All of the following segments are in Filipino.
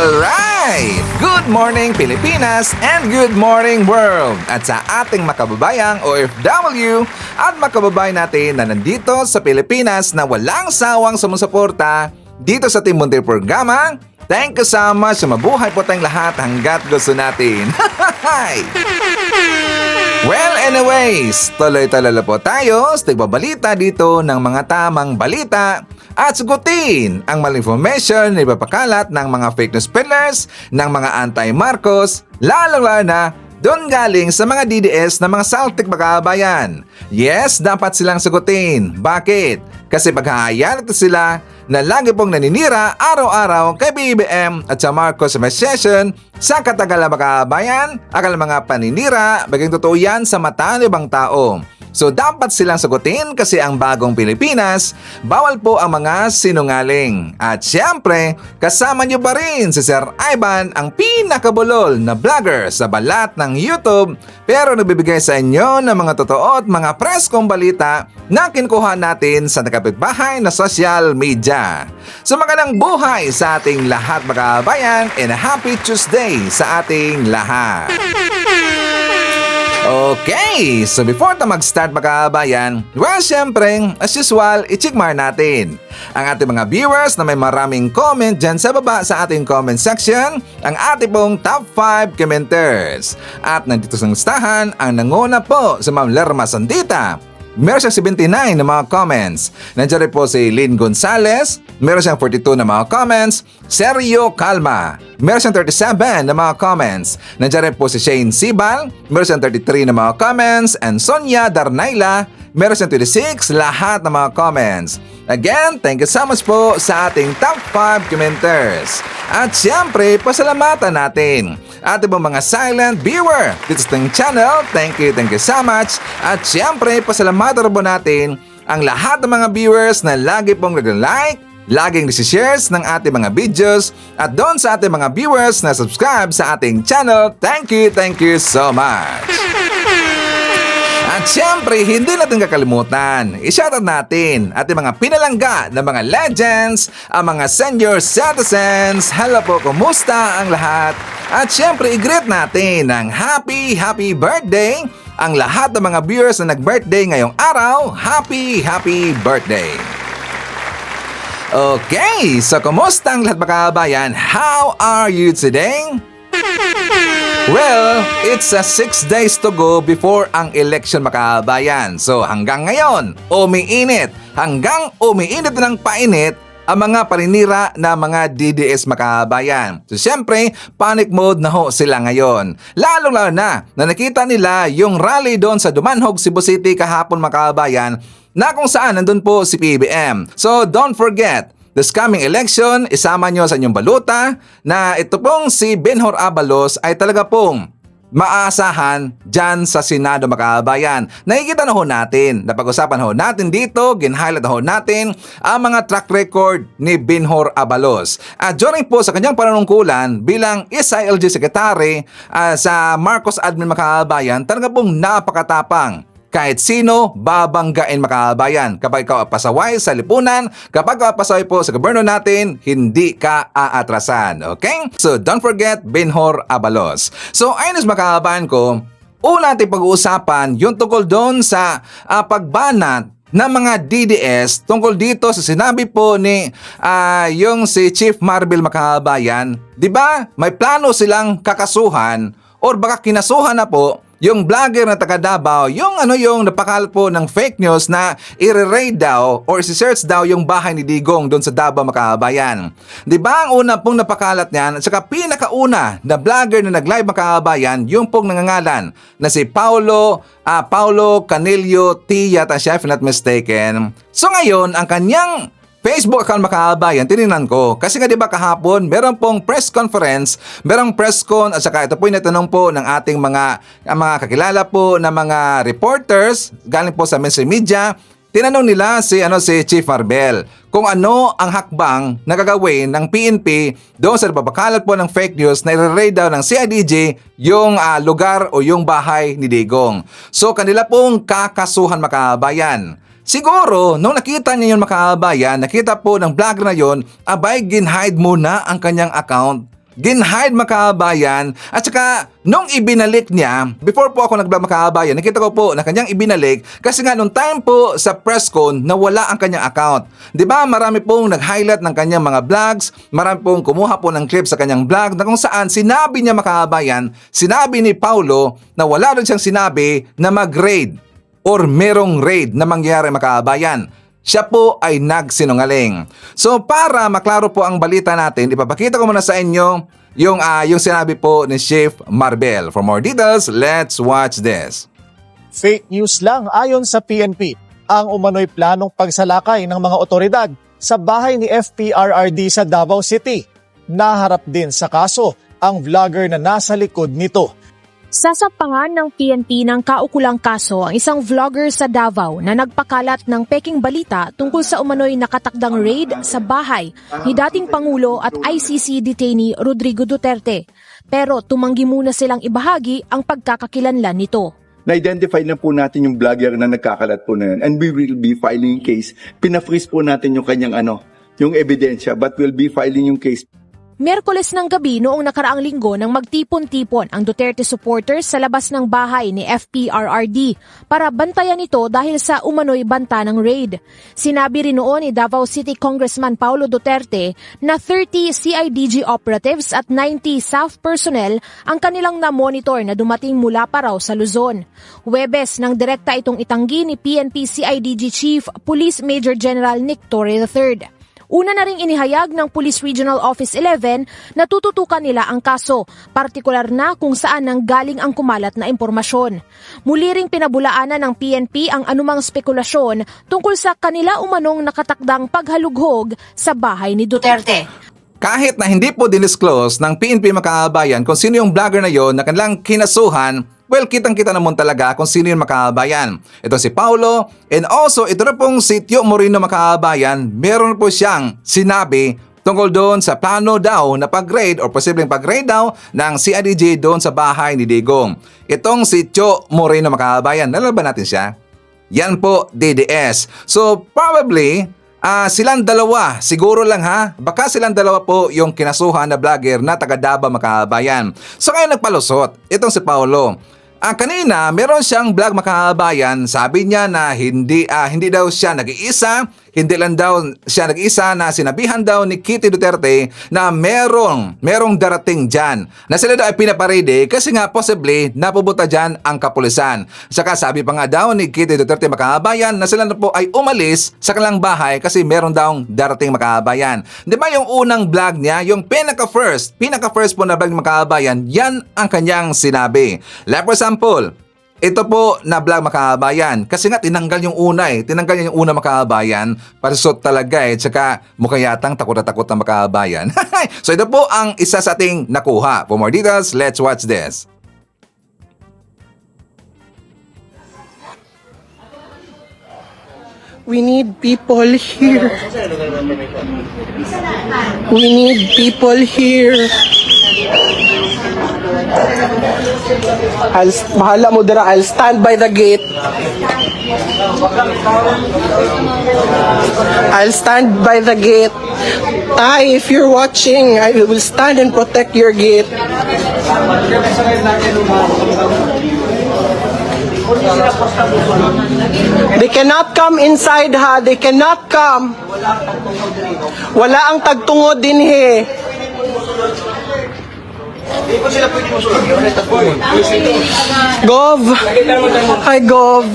Alright! Good morning Pilipinas and good morning world! At sa ating makababayang OFW at makababayan natin na nandito sa Pilipinas na walang sawang sumusuporta dito sa Team Muntir Programa, thank you so much. Mabuhay po tayong lahat hanggat gusto natin. Well, anyways, tuloy-tuloy po tayo sa tigbabalita dito ng mga tamang balita at sagutin ang maling information na ipapakalat ng mga fake news peddlers, ng mga anti-Marcos, lalong-lalo na doon galing sa mga DDS na mga saltik makabayan. Yes, dapat silang sagutin. Bakit? Kasi paghahayaan ito sila na lagi pong naninira araw-araw kay BBM at sa Marcos Administration sa katagalan makabayan, akala mga paninira, baging totoo yan sa mata ng ibang tao. So dapat silang sagutin kasi ang bagong Pilipinas, bawal po ang mga sinungaling. At syempre, kasama niyo pa rin si Sir Ivan, ang pinakabulol na vlogger sa balat ng YouTube, pero nagbibigay sa inyo ng mga totoo at mga preskong balita na kinukuha natin sa nakapitbahay na social media. So magandang buhay sa ating lahat mga kabayan and a happy Tuesday sa ating lahat. Okay, so before ta mag-start mga kabayan, well, syempre, as usual, i-checkmark natin ang ating mga viewers na may maraming comment dyan sa baba sa ating comment section, ang ating pong top 5 commenters. At nandito sa listahan, ang nanguna po sa Ma'am Lerma Sandita. Meron siyang 79 na mga comments. Nandiyan rin po si Lynn Gonzalez. Meron siyang 42 na mga comments. Sergio Calma. Meron siyang 37 na mga comments. Nandiyan rin po si Shane Sibal. Meron siyang 33 na mga comments. And Sonia Darnaila. Meron siyang 26 lahat ng mga comments. Again, thank you so much po sa ating top 5 commenters. At siyempre, pasalamatan natin ating mga silent viewer dito sa ating channel. Thank you so much. At siyempre, pasalamatan po natin ang lahat ng mga viewers na lagi pong nag-like, laging nasi-shares ng ating mga videos, at doon sa ating mga viewers na subscribe sa ating channel. Thank you so much. At syempre, hindi natin kakalimutan, i-shoutout natin ating mga pinalangga na mga legends, ang mga senior citizens. Hello po, kumusta ang lahat? At syempre, i-greet natin ng happy birthday ang lahat ng mga viewers na nag-birthday ngayong araw. Happy birthday! Okay, so kumusta ang lahat mga kabayan? How are you today? Well, it's 6 days to go before ang election mga kabayan. So hanggang ngayon, umiinit ng painit ang mga paninira na mga DDS mga kabayan. So syempre, panic mode na ho sila ngayon. Lalo na nakita nila yung rally doon sa Dumanhog, Cebu City kahapon mga kabayan, na kung saan nandun po si PBM. So don't forget, this coming election, isama nyo sa inyong baluta na ito pong si Benhur Abalos ay talaga pong maasahan dyan sa Senado mga kabayan. Nakikita na ho natin, napag-usapan ho natin dito, ginhighlight na ho natin ang mga track record ni Benhur Abalos. At during po sa kanyang panunungkulan bilang SILG Secretary sa Marcos Admin mga kabayan, talaga pong napakatapang. Kahit sino, babanggain mga kabayan. Kapag ikaw pasaway sa lipunan, kapag ikaw pasaway po sa gobyerno natin, hindi ka aatrasan. Okay? So don't forget Benhur Abalos. So ayun mga kabayan ko, una natin pag-uusapan yung tungkol doon sa pagbanat ng mga DDS tungkol dito sa sinabi po ni yung si Chief Marbil mga kabayan. Diba? May plano silang kakasuhan or baka kinasuhan na po yung vlogger na taga Davao, yung napakalat po ng fake news na i-raid daw or si-search daw yung bahay ni Digong doon sa Davao mga kabayan. Di ba ang una pong napakalat niyan at saka pinakauna na vlogger na nag-live mga kabayan, yung pong nangangalan na si Paulo Canelio T yata siya, if not mistaken. So ngayon, ang kanyang Facebook account mga kabayan, tinignan ko. Kasi nga diba kahapon, meron pong press conference, merong press con at saka ito po yung natanong po ng ating mga kakilala po na mga reporters galing po sa mainstream media. Tinanong nila si Chief Marbil kung ano ang hakbang na gagawin ng PNP doon sa napapakalat po ng fake news na i-raid daw ng CIDG yung lugar o yung bahay ni Digong. So kanila pong kakasuhan mga kabayan. Siguro, nung nakita niya yun mga kabayan, nakita po ng vlogger na yun, abay ginhide muna ang kanyang account ginhide mga kababayan, at saka nung ibinalik niya, before po ako nag-vlog mga kababayan, nakita ko po na kanyang ibinalik kasi nga nung time po sa press con nawala ang kanyang account. 'Di ba? Marami pong nag-highlight ng kanyang mga vlogs, marami pong kumuha po ng clip sa kanyang vlog na kung saan sinabi niya mga kababayan, sinabi ni Paulo na wala rin siyang sinabi na mag-raid or merong raid na mangyayari mga kababayan. Siya po ay nagsinungaling. So para maklaro po ang balita natin, ipapakita ko muna sa inyo yung sinabi po ni Chief Marbel. For more details, let's watch this. Fake news lang ayon sa PNP ang umano'y planong pagsalakay ng mga otoridad sa bahay ni FPRRD sa Davao City. Naharap din sa kaso ang vlogger na nasa likod nito. Sasampangan ng PNP ng kaukulang kaso ang isang vlogger sa Davao na nagpakalat ng peking balita tungkol sa umano'y nakatakdang raid sa bahay ni dating Pangulo at ICC detainee Rodrigo Duterte. Pero tumanggi muna silang ibahagi ang pagkakakilanlan nito. Na-identify na po natin yung vlogger na nagkakalat po na yun and we will be filing case. Pina-freeze po natin yung kanyang yung ebidensya but we'll be filing yung case. Miyerkules ng gabi noong nakaraang linggo nang magtipon-tipon ang Duterte supporters sa labas ng bahay ni FPRRD para bantayan ito dahil sa umano'y banta ng raid. Sinabi rin noon ni Davao City Congressman Paulo Duterte na 30 CIDG operatives at 90 SAF personnel ang kanilang na-monitor na dumating mula pa raw sa Luzon. Huwebes nang direkta itong itanggi ni PNP CIDG Chief Police Major General Nick Torre III. Una na ring inihayag ng Police Regional Office 11 na tututukan nila ang kaso, partikular na kung saan nanggaling ang kumalat na impormasyon. Muli ring pinabulaanan ng PNP ang anumang spekulasyon tungkol sa kanila umanong nakatakdang paghalughog sa bahay ni Duterte. Kahit na hindi po dinisclose ng PNP mga kababayan kung sino yung vlogger na yon na kanilang kinasuhan, well, kitang-kita naman talaga kung sino yung makabayan. Ito si Paulo, and also ito na pong si Tio Moreno makabayan, meron po siyang sinabi tungkol doon sa plano daw na pag-raid or posibleng pag-raid daw ng CIDG doon sa bahay ni Digong. Itong si Tio Moreno makabayan, nalalaban natin siya? Yan po, DDS. So probably, silang dalawa, siguro lang baka silang dalawa po yung kinasuhan na vlogger na taga Davao makabayan. So ngayon nagpalusot, itong si Paulo. Kanina, meron siyang vlog makabayan, sabi niya na hindi daw siya nag-iisa, hindi lang daw siya nag-iisa na sinabihan daw ni Kitty Duterte na merong darating dyan. Na sila daw ay pinaparede kasi nga possibly napupunta dyan ang kapulisan. Saka sabi pa nga daw ni Kitty Duterte makabayan na sila na po ay umalis sa kanilang bahay kasi meron daw darating makabayan. Di ba yung unang vlog niya, yung pinaka-first po na vlog makabayan, yan ang kanyang sinabi. Like for example, ito po na vlog makabayan. Kasi nga tinanggal yung una Tinanggal niya yung una makabayan. Parisot talaga Tsaka mukha yatang takot na takot na makabayan. So ito po ang isa sa ating nakuha. For more details, let's watch this. We need people here. We need people here. Bahala mo dira, I'll stand by the gate. I'll stand by the gate. If you're watching, I will stand and protect your gate. They cannot come inside They cannot come. Wala ang tagtungod din Gov. Hi, Gov.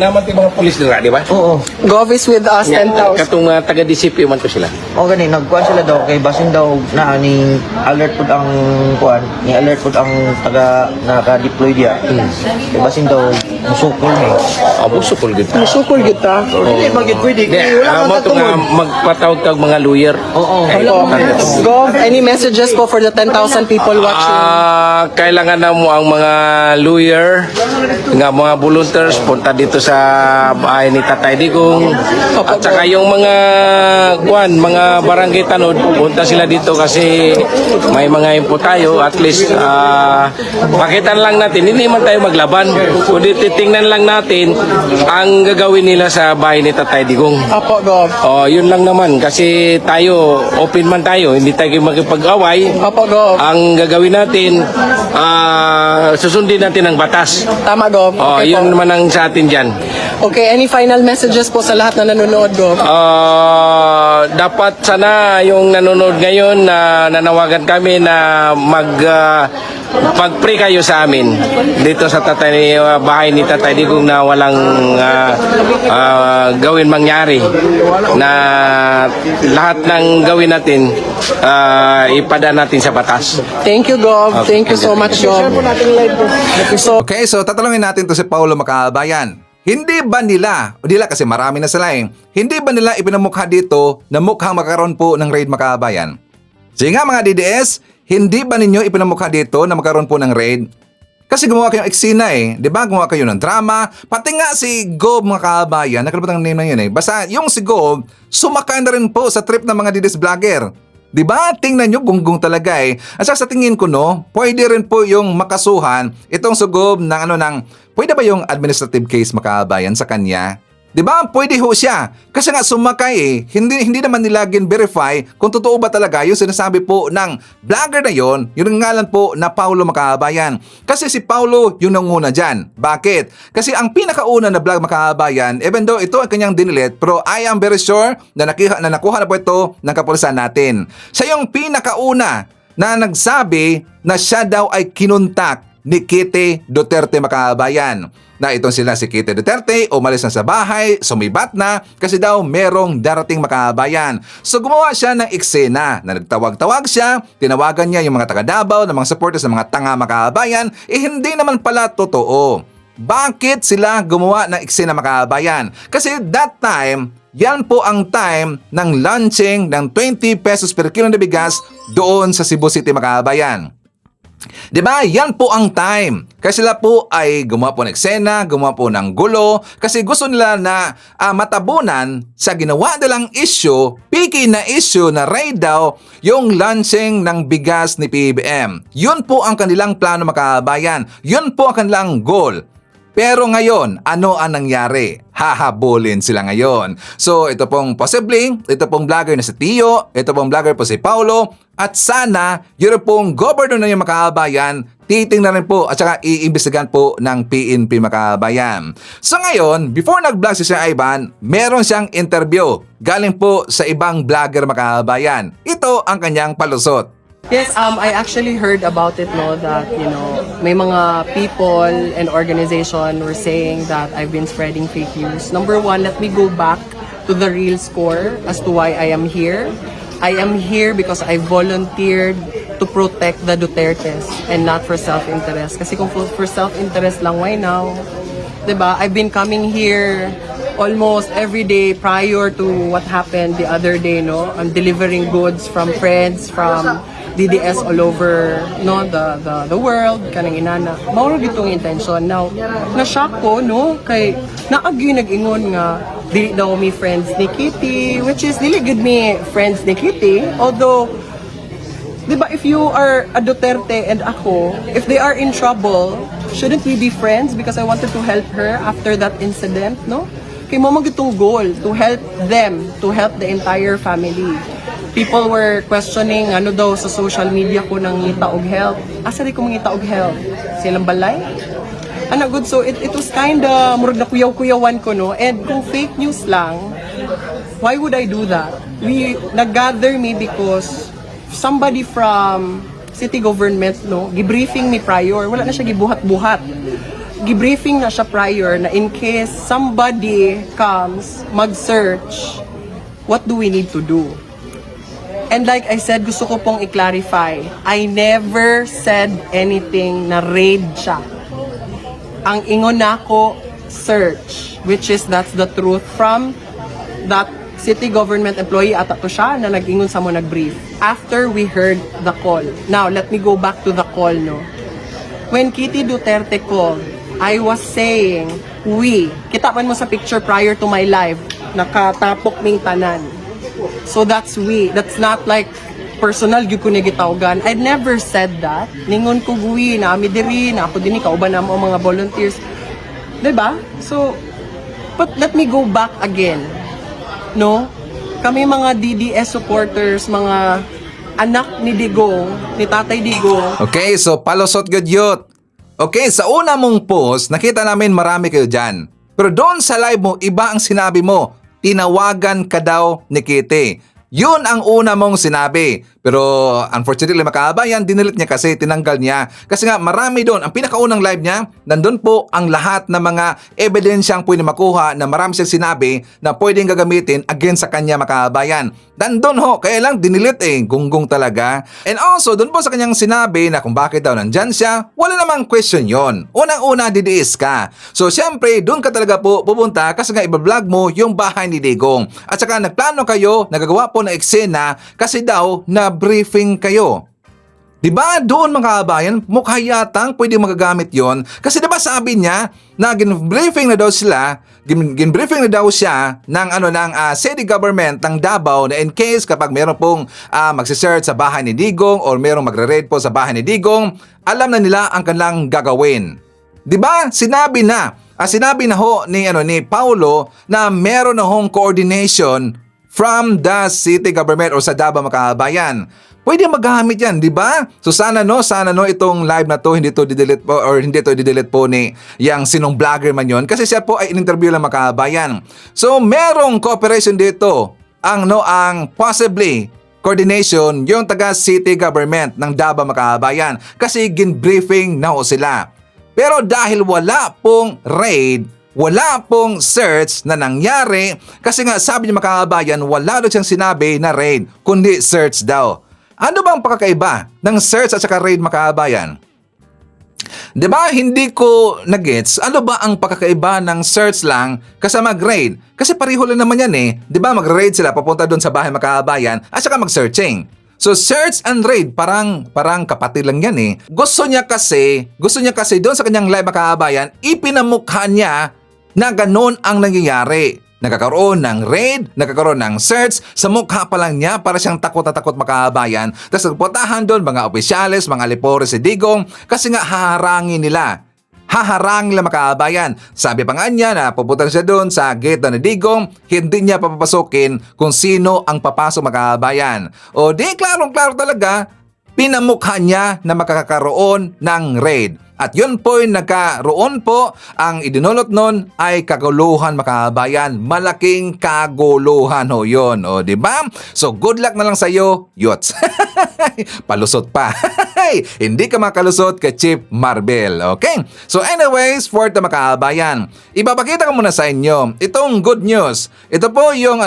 Naman ti mga pulis nila, di ba? Oo. Gov is with us, 10,000. Katong taga-DCP man to sila. O gani nagkuan sila daw kay basin daw na ni alert pud ang kuan, ni alert pud ang taga naka-deploy dia. Kay basin daw musukol ni. Abo sukol gid. Musukol kita. Dili magid pwede. Wala Mo man to nga magpatawag kag mga lawyer. Oo. Gov, any messages po for the 10,000 people watching? Kailangan na mo ang mga lawyer, nga mga volunteers punta dito sa bahay ni Tatay Digong. At saka yung mga barangay tanod, punta sila dito kasi may mga info tayo. At least, pakita lang natin, hindi man tayo maglaban. Kundi titingnan lang natin ang gagawin nila sa bahay ni Tatay Digong. Opo, Gov. Yun lang naman kasi tayo, open man tayo, hindi tayo magpag-away. Opo, Gov. Ang gagawin natin, susundin natin ang batas. Tama, Gov. Okay Yun po. naman ang sa atin dyan. Okay, any final messages po sa lahat na nanonood, Gov? Dapat sana yung nanonood ngayon na nanawagan kami na mag-pray kayo sa amin dito sa bahay ni Tatay Digong na walang gawin mangyari, na lahat ng gawin natin ipada natin sa batas. Thank you, Gov. Thank you so much, Gov. So, Okay, so tatanungin natin to si Paulo Makabayan. Hindi ba nila, o nila kasi marami na sila hindi ba nila ipinamukha dito na mukhang magkaroon po ng raid Makabayan? Sige nga mga DDS, hindi ba ninyo ipinamukha dito na magkaroon po ng raid? Kasi gumawa kayong eksena di ba? Gumawa kayo ng drama. Pati nga si Gob Makabayan, nakalimutan ang name na yun Basta yung si Gob, sumakay na rin po sa trip ng mga DDS vlogger. Di ba? Tingnan nyo, gunggong talaga At saka sa tingin ko pwede rin po yung makasuhan itong sugob ng pwede ba yung administrative case Makabayan sa kanya? Di ba? Pwede ho siya. Kasi nga sumakay Hindi naman nila verify kung totoo ba talaga yung sinasabi po ng vlogger na yon, yung ngalan po na Paulo Makabayan. Kasi si Paulo yung nanguna dyan. Bakit? Kasi ang pinakauna na vlog Makabayan, even though ito ang kanyang dinilit, pero I am very sure na nakuha na po ito ng kapulisan natin. Siya yung pinakauna na nagsabi na siya daw ay kinontak ni Kitty Duterte Makabayan. Na itong sila si Kitty Duterte umalis na sa bahay, sumibat na kasi daw merong darating Makabayan. So gumawa siya ng eksena na nagtawag-tawag siya, tinawagan niya yung mga taga Davao na mga supporters ng mga tanga Makabayan, hindi naman pala totoo. Bakit sila gumawa ng eksena Makabayan? Kasi that time, yan po ang time ng launching ng 20 pesos per kilo na bigas doon sa Cebu City Makabayan. Diba? Yan po ang time. Kasi sila po ay gumawa po ng eksena, gumawa po ng gulo, kasi gusto nila na matabunan sa ginawa nilang issue, picky na issue na raid daw yung launching ng bigas ni PBBM. Yun po ang kanilang plano Makabayan. Yun po ang kanilang goal. Pero ngayon, ano ang nangyari? Hahabulin sila ngayon. So ito pong ito pong vlogger na si Tio, ito pong vlogger po si Paulo, at sana yun pong governor na yung Makabayan, titingnan rin po at saka iimbestigahan po ng PNP Makabayan. So ngayon, before nag-vlog si Sir Ivan, meron siyang interview galing po sa ibang vlogger Makabayan. Ito ang kanyang palusot. Yes, I actually heard about it, that, may mga people and organization were saying that I've been spreading fake news. Number one, let me go back to the real score as to why I am here. I am here because I volunteered to protect the Dutertes and not for self-interest. Kasi kung for self-interest lang, why now? Diba? I've been coming here almost every day prior to what happened the other day, I'm delivering goods from friends, from DDS all over the world, kanang inana. Mao gitong intention. Now, na-shock ko kay naagi nag-ingon nga dili daw mi friends ni Kitty, which is dili good me friends ni Kitty. Although, di ba, if you are a Duterte and ako, if they are in trouble, shouldn't we be friends? Because I wanted to help her after that incident, Kay mo magitong goal to help them, to help the entire family. People were questioning daw sa social media ko nang ngita og help. Asa di ko mangita og help? Silang balay? Good, so it was kinda murag na kuyaw-kuyawan ko, And kung fake news lang, why would I do that? Nag-gather me because somebody from city government, gibriefing me prior. Wala na siya gibuhat-buhat. Gibriefing na siya prior na in case somebody comes, mag-search, what do we need to do? And like I said, gusto ko pong i-clarify, I never said anything na raid siya. Ang ingon nako, search, which is that's the truth from that city government employee ata to siya na nag-ingon sa mo nag-brief. After we heard the call. Now, let me go back to the call, no? When Kitty Duterte called, I was saying, kita man mo sa picture prior to my live, nakatapok ming tanan. So that's we. That's not like personal gyud ko ni gitawgan. I never said that. Ningon ko we na ami diri na ako dinhi kauban na mo mga volunteers. 'Di ba? So but let me go back again. No? Kami mga DDS supporters, mga anak ni Digong, ni Tatay Digong. Okay, so palusot good youth. Okay, sa una mong post, nakita namin marami kayo dyan. Pero doon sa live mo, iba ang sinabi mo. Tinawagan ka daw ni Kitty. Yun ang una mong sinabi. Pero unfortunately makabayan, dinilit niya kasi, tinanggal niya. Kasi nga marami doon, ang pinakaunang live niya, nandun po ang lahat ng mga ebidensyang pwede makuha na marami siyang sinabi na pwedeng gagamitin against sa kanya makabayan. Nandun ho, kaya lang dinilit gunggong talaga. And also, doon po sa kanyang sinabi na kung bakit daw nandyan siya, wala namang question yon. Unang-una, didiis ka. So, syempre, doon ka talaga po pupunta kasi nga ibablog mo yung bahay ni Digong. At saka nagplano kayo, nagagawa po na eksena kasi daw na briefing kayo. Diba doon mga kabayan, mukha yatang pwede magagamit yon. Kasi diba sabi niya na gin-briefing na daw sila, gin-briefing na daw siya ng city government ng Davao na in case kapag meron pong magsisearch sa bahay ni Digong or merong magre-raid po sa bahay ni Digong, alam na nila ang kanilang gagawin. Diba? Sinabi na ho ni Paulo na meron na hong coordination from the city government o sa Davao mga kabayan. Pwede magamit yan, di ba? So sana itong live na to hindi to i-delete po or hindi to i-delete po ni yang sinong vlogger man yon kasi siya po ay in-interview lang mga kabayan. So merong cooperation dito ang possibly coordination yung taga city government ng Davao mga kabayan kasi gin-briefing na ho sila. Pero dahil wala pong raid, wala pong search na nangyari kasi nga sabi niya mga kabayan wala daw siyang sinabi na raid kundi search daw. Ano bang pakakaiba ng search at saka raid mga kabayan? Diba hindi ko nagets ano ba ang pakakaiba ng search lang kasama mag-raid? Kasi pareho lang naman yan Diba mag-raid sila papunta doon sa bahay mga kabayan at saka mag-searching. So search and raid parang kapatid lang yan Gusto niya kasi doon sa kanyang live mga kabayan ipinamukha niya na ganun ang nangyayari. Nagkakaroon ng raid, nagkakaroon ng search, sa mukha pa lang niya para siyang takot na takot makabayan. Tapos nagpuntahan doon mga opisyales, mga alipores si Digong kasi nga haharangin nila makabayan. Sabi pa nga niya na pupunta siya doon sa gate na ni Digong, hindi niya papapasukin kung sino ang papasok makabayan. O di klarong-klaro talaga, pinamukha niya na makakaroon ng raid. At yun po yung nagkaroon po, ang idinulot nun ay kaguluhan makabayan. Malaking kaguluhan ho yun. O diba? So good luck na lang sa iyo, Yots. Palusot pa. Hindi ka makalusot kay Chief Marvel. Okay? So anyways, for the makabayan, ipapakita ko muna sa inyo itong good news. Ito po yung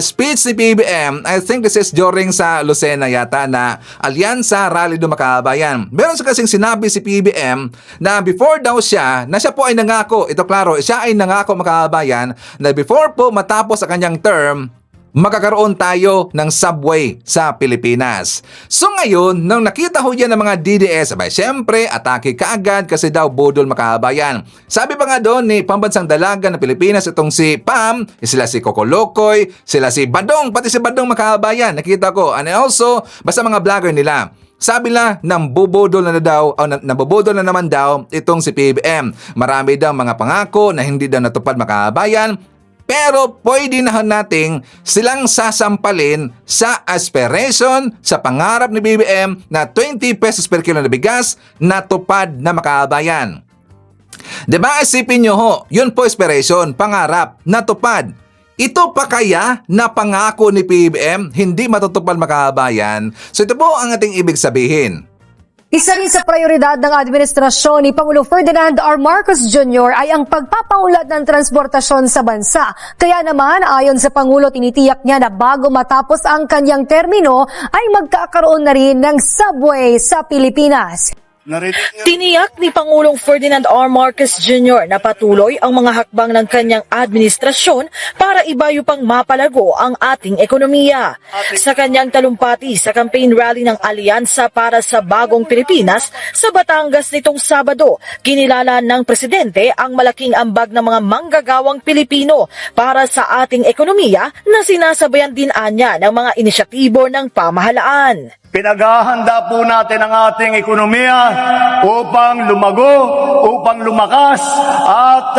speech ni PBM. I think this is during sa Lucena yata na Alyansa Rally do Makabayan. Meron sa kasing sinabi si PBM na before daw siya po ay nangako, ito klaro, siya ay nangako makabayan na before po matapos ang kanyang term, magkakaroon tayo ng subway sa Pilipinas. So ngayon, nang nakita ho yan ng mga DDS, syempre, atake kaagad kasi daw budol makabayan. Sabi pa nga doon ni Pambansang Dalaga ng Pilipinas, itong si Pam, sila si Coco Locoy, sila si Badong, pati si Badong makabayan, nakita ko. And also, basta mga vlogger nila. Sabi na, nambubudol na naman daw itong si PBM. Marami daw mga pangako na hindi daw natupad makabayan. Pero pwede na nating silang sasampalin sa aspiration, sa pangarap ni BBM na 20 pesos per kilo na bigas natupad na makabayan. Diba isipin nyo ho, yun po aspiration, pangarap, natupad. Ito pa kaya na pangako ni PBM hindi matutupad makabayan? So ito po ang ating ibig sabihin. Isa rin sa prioridad ng administrasyon ni Pangulo Ferdinand R. Marcos Jr. ay ang pagpapaunlad ng transportasyon sa bansa. Kaya naman, ayon sa Pangulo, tinitiyak niya na bago matapos ang kanyang termino ay magkakaroon na rin ng subway sa Pilipinas. Tiniyak ni Pangulong Ferdinand R. Marcos Jr. na patuloy ang mga hakbang ng kanyang administrasyon para ibayo pang mapalago ang ating ekonomiya. Sa kanyang talumpati sa campaign rally ng Alyansa para sa Bagong Pilipinas sa Batangas nitong Sabado, kinilala ng presidente ang malaking ambag ng mga manggagawang Pilipino para sa ating ekonomiya na sinasabayan din anya ng mga inisyatibo ng pamahalaan. Pinaghahanda po natin ang ating ekonomiya upang lumago, upang lumakas, at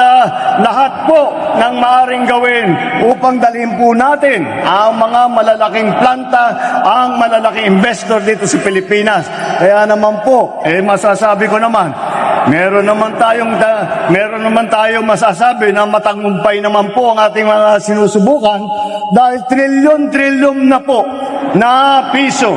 lahat po ng maaaring gawin upang dalhin po natin ang mga malalaking planta, ang malalaking investor dito sa Pilipinas. Kaya naman po, masasabi ko naman, meron naman tayong masasabi na matagumpay naman po ang ating mga sinusubukan dahil trilyon-trilyon na po na piso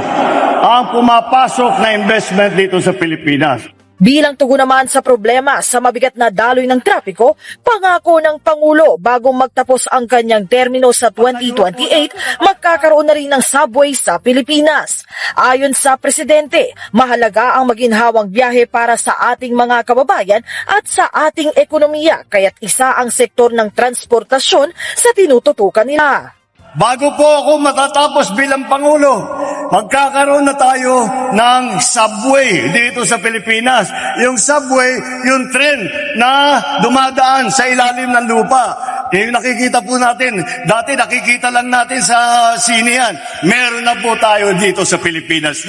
ang pumapasok na investment dito sa Pilipinas. Bilang tugon naman sa problema sa mabigat na daloy ng trapiko, pangako ng Pangulo bago magtapos ang kanyang termino sa 2028, magkakaroon na rin ng subway sa Pilipinas. Ayon sa Presidente, mahalaga ang maginhawang biyahe para sa ating mga kababayan at sa ating ekonomiya, kaya't isa ang sektor ng transportasyon sa tinututukan nila. Bago po ako matatapos bilang Pangulo, magkakaroon na tayo ng subway dito sa Pilipinas. Yung subway, yung tren na dumadaan sa ilalim ng lupa. Yung nakikita po natin, dati nakikita lang natin sa sine yan. Meron na po tayo dito sa Pilipinas.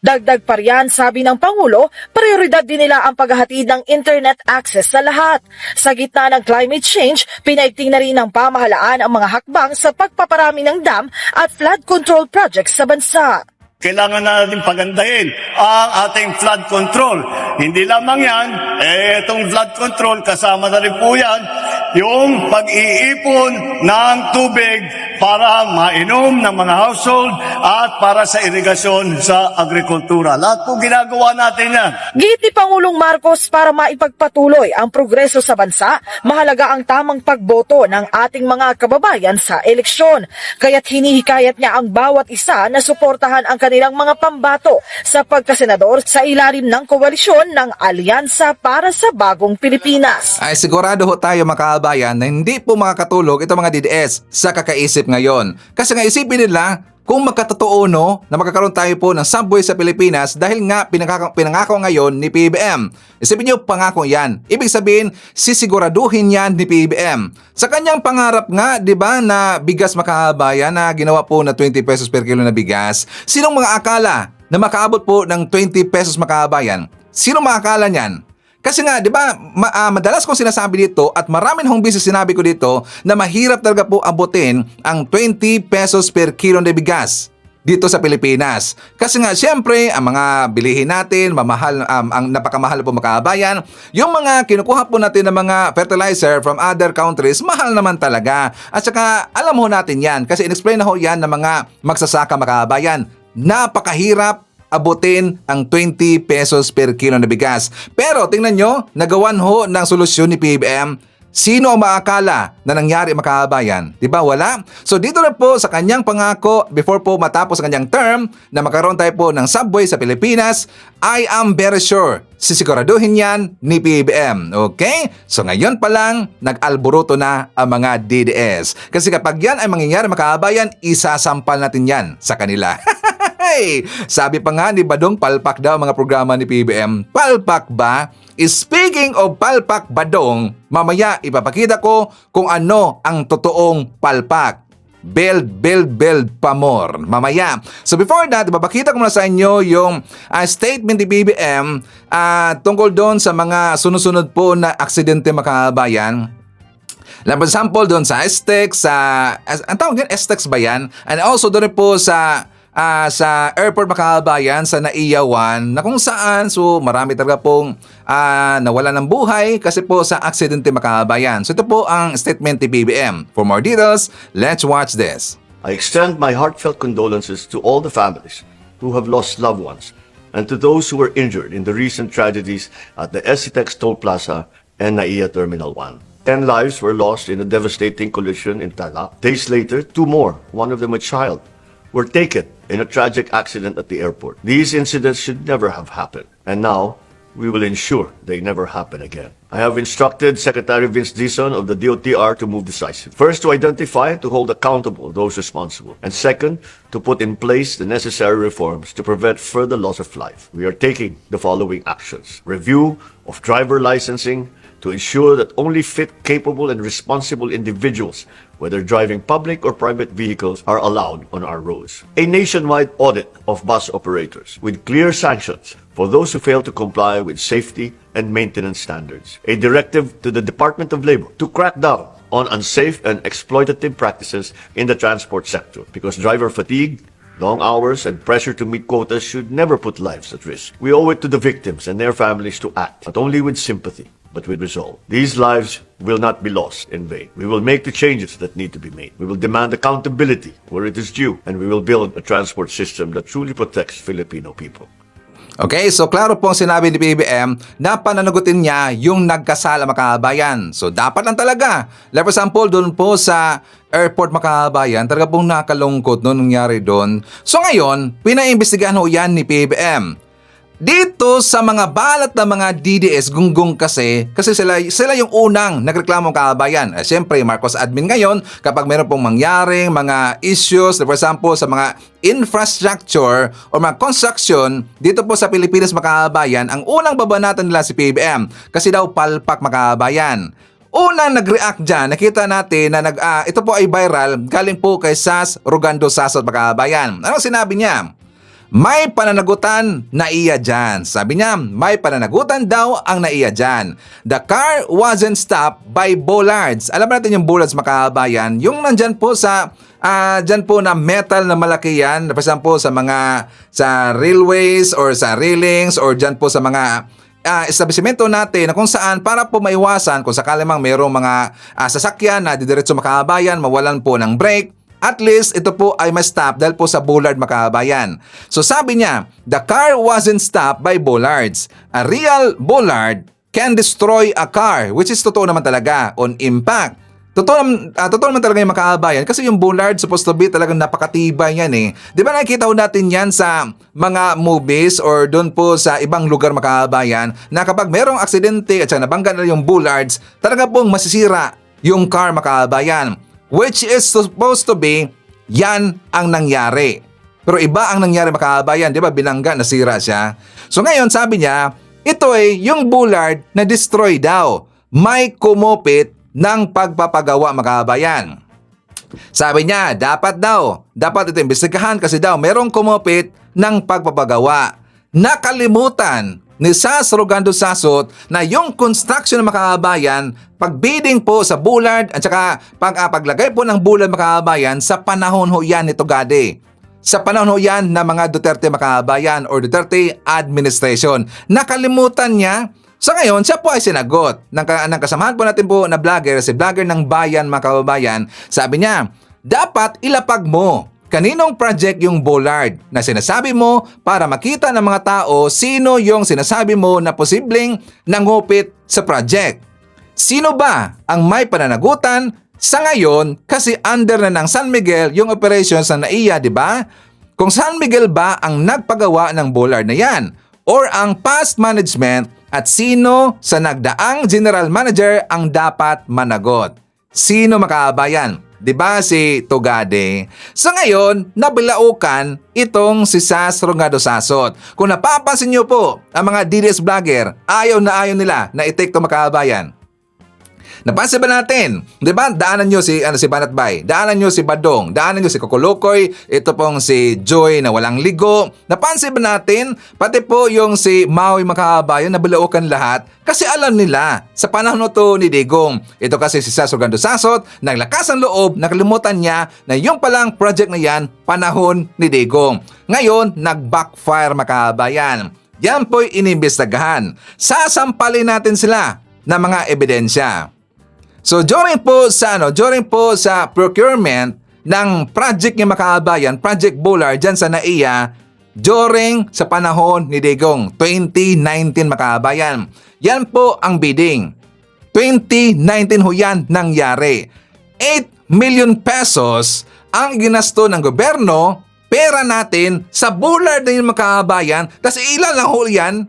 Dagdag pa riyan, sabi ng Pangulo, prioridad din nila ang paghahatid ng internet access sa lahat. Sa gitna ng climate change, pinaigting na rin ng pamahalaan ang mga hakbang sa pagpaparami ng dam at flood control projects sa bansa. Kailangan natin pagandahin ang ating flood control. Hindi lamang yan, itong flood control, kasama na rin po yan, yung pag-iipon ng tubig para mainom ng mga household at para sa irigasyon sa agrikultura. Lahat po ginagawa natin yan. Git ni Pangulong Marcos, para maipagpatuloy ang progreso sa bansa, mahalaga ang tamang pagboto ng ating mga kababayan sa eleksyon. Kaya't hinihikayat niya ang bawat isa na suportahan ang kanilang mga pambato sa pagkasenador sa ilalim ng koalisyon ng Alyansa para sa Bagong Pilipinas. Ay sigurado ho tayo mga kabayan na hindi po makakatulog itong mga DDS sa kakaisip ngayon. Kasi nga isipin nila kung magkatotoo no na magkakaroon tayo po ng subway sa Pilipinas dahil nga pinangako ngayon ni PBM. Isipin niyo, pangako yan. Ibig sabihin, sisiguraduhin yan ni PBM. Sa kanyang pangarap nga, di ba, na bigas makahabayan na ginawa po na 20 pesos per kilo na bigas, sinong mga akala na makaabot po ng 20 pesos makahabayan? Sinong makakala niyan? Kasi nga, di ba, madalas kong sinasabi dito at marami hong beses sinabi ko dito na mahirap talaga po abutin ang 20 pesos per kilo na bigas dito sa Pilipinas. Kasi nga, siyempre, ang mga bilihin natin, ang napakamahal po makabayan, yung mga kinukuha po natin ng mga fertilizer from other countries, mahal naman talaga. At saka, alam ho natin yan, kasi in-explain na ho yan ng mga magsasaka makabayan. Napakahirap abutin ang 20 pesos per kilo na bigas. Pero tingnan nyo, nagawan ho ng solusyon ni PBM. Sino ang maakala na nangyari makabayan? Diba wala? So dito na po sa kanyang pangako before po matapos ang kanyang term na magkaroon tayo po ng subway sa Pilipinas, I am very sure sisiguraduhin yan ni PBM. Okay? So ngayon pa lang, nag-alburuto na ang mga DDS. Kasi kapag yan ay mangyayari makabayan, isasampal natin yan sa kanila. Hey! Sabi pa nga ni Badong, palpak daw mga programa ni PBM. Palpak ba? Speaking of palpak, Badong, mamaya ipapakita ko kung ano ang totoong palpak. Build pa more. Mamaya. So before that, ipapakita ko muna sa inyo yung statement ni PBM tungkol doon sa mga sunod-sunod po na aksidente makabayan. For example, doon sa STEX, ang tawag yan, STEX ba yan? And also doon po sa airport makabayan sa NAIA 1 na kung saan marami talaga pong nawala ng buhay kasi po sa aksidente makabayan. So ito po ang statement ni BBM. For more details, let's watch this. I extend my heartfelt condolences to all the families who have lost loved ones and to those who were injured in the recent tragedies at the SCTEX Toll Plaza and NAIA Terminal 1. 10 lives were lost in a devastating collision in Tala. Days later, 2 more, one of them a child, were taken in a tragic accident at the airport. These incidents should never have happened. And now, we will ensure they never happen again. I have instructed Secretary Vince Dizon of the DOTR to move decisively. First, to identify and to hold accountable those responsible. And second, to put in place the necessary reforms to prevent further loss of life. We are taking the following actions. Review of driver licensing to ensure that only fit, capable, and responsible individuals, whether driving public or private vehicles, are allowed on our roads. A nationwide audit of bus operators with clear sanctions for those who fail to comply with safety and maintenance standards. A directive to the Department of Labor to crack down on unsafe and exploitative practices in the transport sector, because driver fatigue, long hours, and pressure to meet quotas should never put lives at risk. We owe it to the victims and their families to act, not only with sympathy, but with resolve. These lives will not be lost in vain. We will make the changes that need to be made. We will demand accountability where it is due, and we will build a transport system that truly protects Filipino people. Okay, so klaro pong sinabi ni BBM na pananagutin niya yung nagkasala, mga kabayan. So dapat lang talaga. Like for example, doon po sa airport, mga kabayan, talaga pong nakalungkot noon nangyari doon. So ngayon, pinaimbestigahan ho yan ni BBM. Dito sa mga balat ng mga DDS gunggong kasi sila yung unang nagreklamo, kabayan. Siyempre, Marcos admin ngayon, kapag meron pong mangyaring mga issues, for example, sa mga infrastructure o mga construction dito po sa Pilipinas, mga kabayan, ang unang babanatan nila si PBM kasi daw palpak, mga kabayan. Unang nag-react dyan, nakita natin na ito po ay viral galing po kay Sas Rogando Sasot, mga kabayan. Anong sinabi niya? May pananagutan na iya dyan. Sabi niya, may pananagutan daw ang naiya dyan. The car wasn't stopped by bollards. Alam natin yung bollards, mga kabayan, yung nandyan po sa dyan po na metal na malaki yan. For example, sa railways or sa railings or dyan po sa mga establishmento natin na kung saan para po maiwasan kung sakali mang mayroong mga sasakyan na didiretso, mga kabayan, mawalan po ng brake. At least, ito po ay ma-stop dahil po sa bollard, mga kabayan. So sabi niya, the car wasn't stopped by bollards. A real bollard can destroy a car, which is totoo naman talaga on impact. Totoo naman talaga yung, mga kabayan, kasi yung bollard supposed to be talagang napakatibay yan eh. Di ba nakikita ho natin yan sa mga movies or doon po sa ibang lugar, mga kabayan, na kapag merong aksidente at nabangga na yung bollards, talaga pong masisira yung car, mga kabayan. Which is supposed to be, yan ang nangyari. Pero iba ang nangyari, mga kabayan. Di ba? Binangga, nasira siya. So ngayon, sabi niya, ito ay yung bollard na destroy daw. May kumupit ng pagpapagawa, mga kabayan. Sabi niya, dapat ito imbestigahan kasi daw merong kumupit ng pagpapagawa. Nakalimutan ni Sas Rogando Sasot na yung construction ng, mga kabayan, pagbidding po sa bollard at saka paglagay po ng bollard, mga kabayan, sa panahon ho yan ni Tugade. Sa panahon ho yan na mga Duterte, mga kabayan, or Duterte administration. Nakalimutan niya. So ngayon, siya po ay sinagot ng kasamahan po natin po na vlogger, si vlogger ng Bayan, mga kababayan. Sabi niya, dapat ilapag mo kaninong project yung bollard na sinasabi mo para makita ng mga tao sino yung sinasabi mo na posibleng nangupit sa project. Sino ba ang may pananagutan sa ngayon kasi under na ng San Miguel yung operations na naiya, di ba? Kung San Miguel ba ang nagpagawa ng bollard na yan or ang past management at sino sa nagdaang general manager ang dapat managot? Sino, mga kabayan? Diba si Tugade? So ngayon, nabilaukan itong si Sas Rogando Sasot. Kung napapansin nyo po, ang mga DDS vlogger, ayaw nila na i-take to, mga kabayan. Napansin ba natin? Diba? Daanan nyo si Banatbay, daanan nyo si Badong, daanan nyo si Kokolokoy, ito pong si Joy na walang ligo. Napansin ba natin? Pati po yung si Maui, mga kabayan, nabilaukan lahat kasi alam nila sa panahon to ni Digong. Ito kasi si Sas Rogando Sasot, naglakas ang loob, nakalimutan niya na yung palang project na yan, panahon ni Digong. Ngayon, nag-backfire, mga kabayan. Yan po'y inimbestagahan. Sasampalin natin sila ng mga ebidensya. So during po sa procurement ng project ng, mga kabayan, Project Bollard dyan sa NAIA, during sa panahon ni Digong, 2019, mga kabayan. Yan po ang bidding. 2019 ho yan nangyari. 8 million pesos ang ginasto ng gobyerno, pera natin, sa bollard na yun, mga kabayan. Kasi ilan lang ho yan?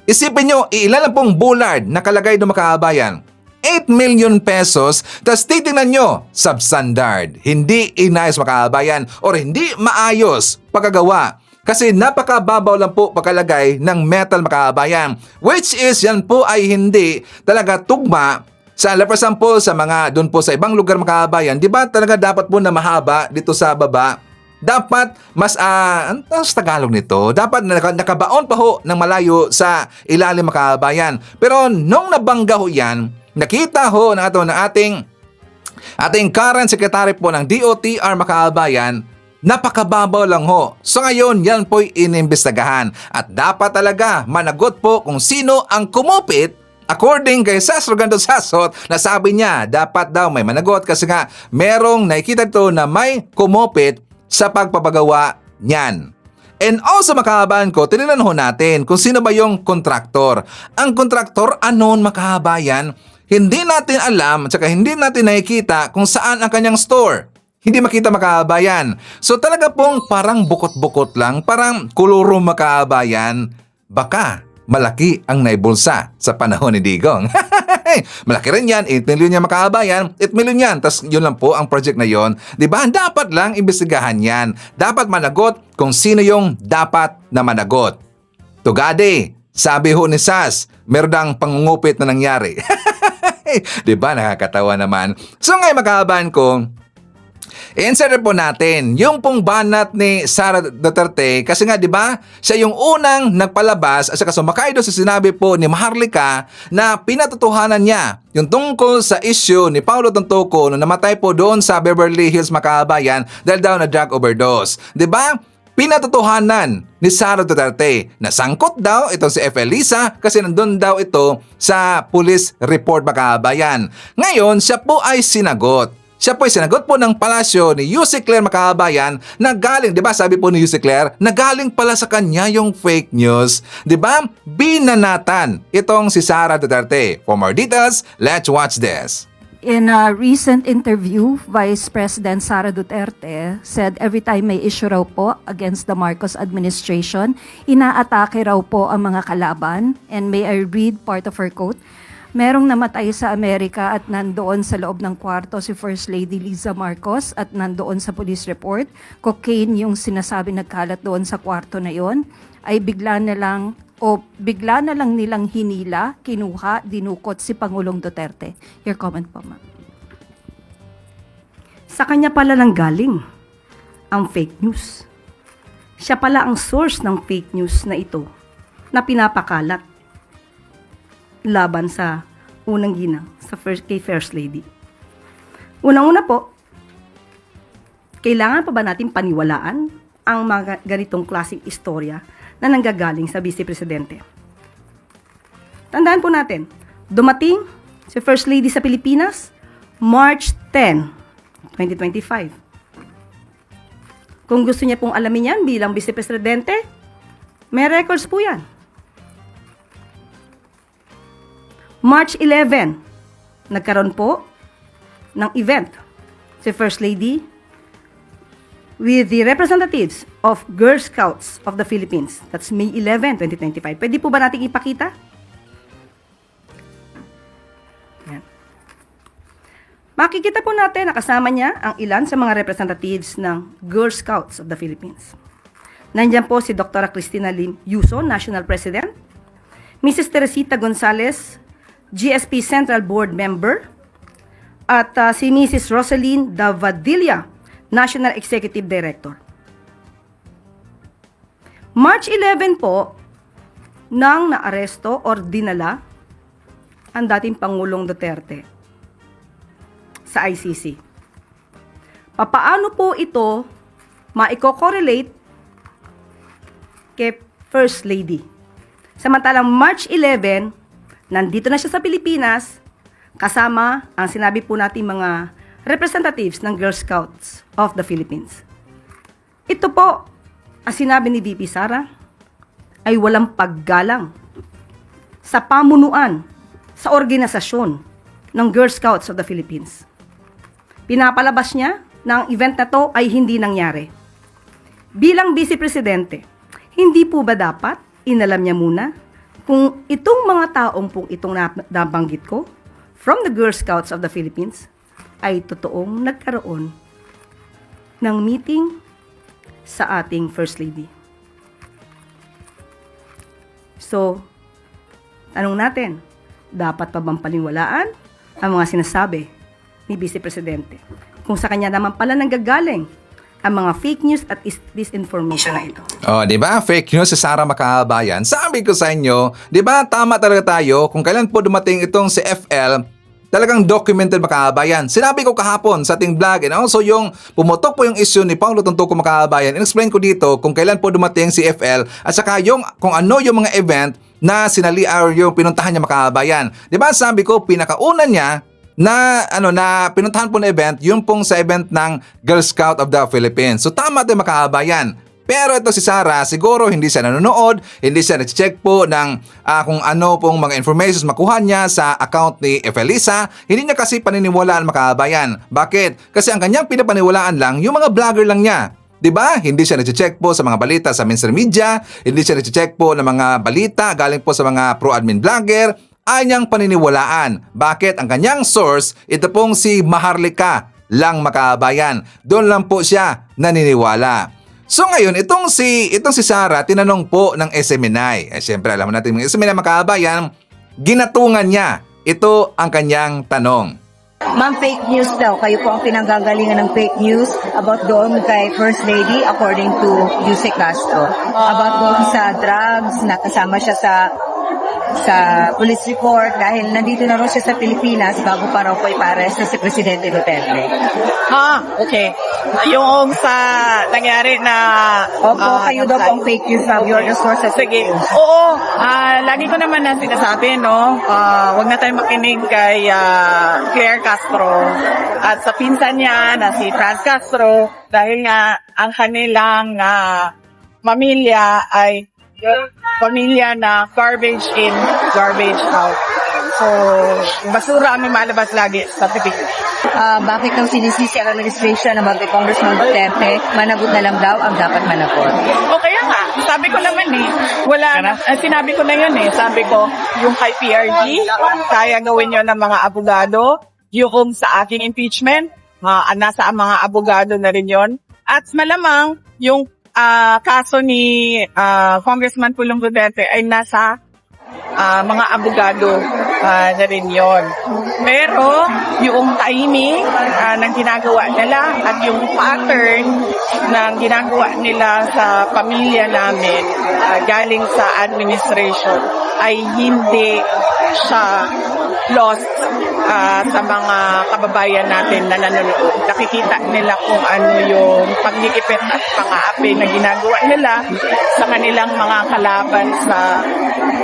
Isipin nyo, ilan lang pong bullard nakalagay doon mga kababayan. 8 million pesos, tas titingnan nyo, substandard, hindi inayos mga kababayan or hindi maayos pagkagawa. Kasi napakababaw lang po pagkalagay ng metal mga kababayan, which is yan po ay hindi talaga tugma sa lapasan po sa mga doon po sa ibang lugar mga kababayan. Di ba talaga dapat po na mahaba dito sa baba? Dapat mas, ano sa Tagalog nito? Dapat nakabaon pa ho ng malayo sa ilalim mga kababayan. Pero nung nabangga ho yan, nakita ho ng ating current secretary po ng DOTR mga kababayan, napakababaw lang ho. So ngayon, yan po'y inimbestagahan. At dapat talaga managot po kung sino ang kumupit. According kay Sas Rogando Sasot, na sabi niya dapat daw may managot kasi nga merong nakikita dito na may kumupit sa pagpapagawa niyan. And also makahabayan ko, tinignan ho natin kung sino ba yung kontraktor. Ang kontraktor, anon makahabayan, hindi natin alam at saka hindi natin nakikita kung saan ang kanyang store. Hindi makita makahabayan. So talaga pong parang bukot-bukot lang, parang kuluro makahabayan. Baka malaki ang naibulsa sa panahon ni Digong. Malaki rin yan, 8 million yan makahabayan, 8 million yan, tas yun lang po ang project na yon. Diba? Dapat lang imbestigahan yan. Dapat managot kung sino yung dapat na managot. Tugade, sabi ho ni Sas, meron ang pangungupit na nangyari. Diba? Nakakatawa naman. So ngayon makahabayan ko, i-insert po natin yung pong banat ni Sara Duterte kasi nga 'di ba siya yung unang nagpalabas at saka sumakay doon sa sinabi po ni Maharlika na pinatotohanan niya yung tungkol sa issue ni Paulo Tontoco na namatay po doon sa Beverly Hills makabayan dahil daw na drug overdose. 'Di ba? Pinatotohanan ni Sara Duterte na sangkot daw itong si F. Elisa kasi nandun daw ito sa police report makabayan. Ngayon siya po ay sinagot. Siya po ay sinagot po ng palasyo ni Yussi Claire makabayan na galing, di ba sabi po ni Yussi Claire, na galing pala sa kanya yung fake news. Di ba? Binanatan itong si Sara Duterte. For more details, let's watch this. In a recent interview, Vice President Sara Duterte said every time may issue raw po against the Marcos administration, inaatake raw po ang mga kalaban. And may I read part of her quote? Merong namatay sa Amerika at nandoon sa loob ng kwarto si First Lady Liza Marcos at nandoon sa police report. Cocaine yung sinasabi nagkalat doon sa kwarto na yon ay bigla na lang nilang hinila, kinuha, dinukot si Pangulong Duterte. Your comment po, ma'am. Sa kanya pala lang galing ang fake news. Siya pala ang source ng fake news na ito na pinapakalat laban sa unang ginang kay First Lady. Unang-una po, kailangan pa ba natin paniwalaan ang mga ganitong klaseng istorya na nanggagaling sa Vice Presidente? Tandaan po natin, dumating si First Lady sa Pilipinas March 10, 2025. Kung gusto niya pong alamin yan bilang Vice Presidente, may records po yan. March 11, nagkaroon po ng event si First Lady with the representatives of Girl Scouts of the Philippines. That's May 11, 2025. Pwede po ba natin ipakita? Yan. Makikita po natin na kasama niya ang ilan sa mga representatives ng Girl Scouts of the Philippines. Nandiyan po si Dr. Cristina Lim Yuso, National President, Mrs. Teresita Gonzalez, GSP Central Board Member, at si Mrs. Rosaline Davadilla, National Executive Director. March 11 po, nang naaresto or dinala ang dating Pangulong Duterte sa ICC. Papaano po ito maiko-correlate kay First Lady? Samantalang March 11, nandito na siya sa Pilipinas, kasama ang sinabi po natin mga representatives ng Girl Scouts of the Philippines. Ito po, ang sinabi ni VP Sara, ay walang paggalang sa pamunuan, sa organisasyon ng Girl Scouts of the Philippines. Pinapalabas niya na ang event na to ay hindi nangyari. Bilang Vice Presidente, hindi po ba dapat inalam niya muna kung itong mga taong pong itong nabanggit ko from the Girl Scouts of the Philippines ay totoong nagkaroon ng meeting sa ating First Lady. So, tanong natin, dapat pa bang paniwalaan ang mga sinasabi ni Vice Presidente kung sa kanya naman pala nanggagaling ang mga fake news at disinformation na ito? Oh, 'di ba? Fake news si Sara Makabayan. Sabi ko sa inyo, 'di ba? Tama talaga tayo kung kailan po dumating itong si FL. Talagang documented Makabayan. Sinabi ko kahapon sa ating vlog and also yung pumutok po yung issue ni Paulo Tontoco Makabayan. In-explain ko dito kung kailan po dumating si FL at saka yung kung ano yung mga event na sinali or yung pinuntahan niya Makabayan. 'Di ba? Sabi ko pinakauna niya na pinuntahan po na event, yung pong sa event ng Girl Scout of the Philippines. So tama tayo Makabayan. Pero ito si Sara, siguro hindi siya nanonood, hindi siya nag-check po ng kung ano pong mga informations makuha niya sa account ni Efelisa. Hindi niya kasi paniniwalaan Makabayan. Bakit? Kasi ang kanyang pinapaniwalaan lang, yung mga vlogger lang niya. 'Di ba? Hindi siya nag-check po sa mga balita sa mainstream media, hindi siya nag-check po ng mga balita galing po sa mga pro-admin vlogger. Anyang paniniwalaan. Bakit? Ang kanyang source, ito pong si Maharlika lang Makabayan. Doon lang po siya naniniwala. So ngayon, itong si Sara, tinanong po ng SMNI. Siyempre, alam natin ng SMNI Makabayan, ginatungan niya. Ito ang kanyang tanong. Ma'am, fake news daw. Kayo po ang pinanggagalingan ng fake news about doon kay First Lady according to Yusek Castro. About doon sa drugs, nakasama siya sa police report dahil nandito na rin siya sa Pilipinas bago pa raw po ipa-arrest si Presidente Duterte. Okay. Yung sa nangyari na... Opo, kayo daw pong fake news from your sources. Sige. Oo. Lagi ko naman na sinasabi, no? Huwag na tayo makinig kay Claire Castro at sa pinsan niya na si Franz Castro dahil nga ang kanilang pamilya ay pamilya na garbage in, garbage out. So, yung basura may malabas lagi sa bibig. Bakit daw sinisisi ang administration ng mga Congressman Duterte? Managot na lang daw ang dapat managot. O kaya nga, sabi ko naman sinabi ko na yun sabi ko, yung kay PRD, kaya gawin yun ng mga abogado, yung sa aking impeachment, nasa mga abogado na rin yun. At malamang, yung kaso ni Congressman Pulong Duterte ay nasa mga abogado na rin yon. Pero yung timing ng ginagawa nila at yung pattern ng ginagawa nila sa pamilya namin galing sa administration ay hindi siya lost sa mga kababayan natin na nanonood. Nakikita nila kung ano yung pagnikipit at pang-aapi na ginagawa nila sa kanilang mga kalaban sa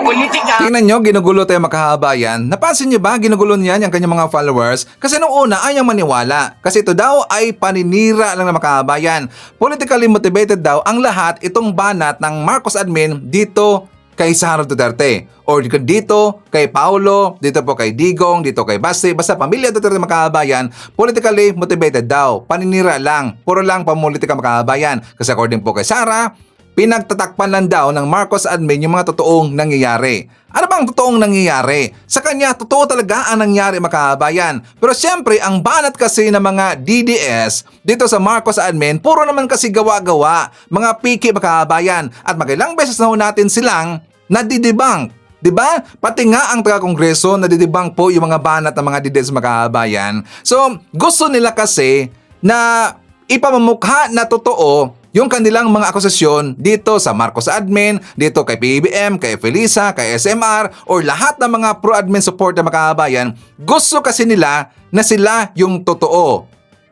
politika. Tingnan nyo, ginugulo tayo Makabayan. Napansin nyo ba, ginugulo niyan yung kanyang mga followers? Kasi nung una, ayaw maniwala. Kasi ito daw ay paninira lang ng Makabayan. Politically motivated daw ang lahat itong banat ng Marcos admin dito kay Sara Duterte. Or dito kay Paulo, dito po kay Digong, dito kay Basti. Basta pamilya Duterte Makabayan, politically motivated daw. Paninira lang. Puro lang pamulitika Makabayan. Kasi according po kay Sara, pinagtatakpan lang daw ng Marcos admin yung mga totoong nangyayari. Ano bang totoong nangyayari? Sa kanya, totoo talaga ang nangyari Makabayan. Pero siyempre, ang banat kasi ng mga DDS dito sa Marcos admin, puro naman kasi gawa-gawa. Mga piki Makabayan. At magailang beses na ho natin silang nadidibang. Diba? Pati nga ang taga-kongreso nadidibang po yung mga banat ng mga DDS Makabayan. So, gusto nila kasi na ipamamukha na totoo yung kanilang mga akusasyon dito sa Marcos admin, dito kay PBBM, kay Felisa, kay SMR, or lahat ng mga pro-admin support na Makabayan, gusto kasi nila na sila yung totoo.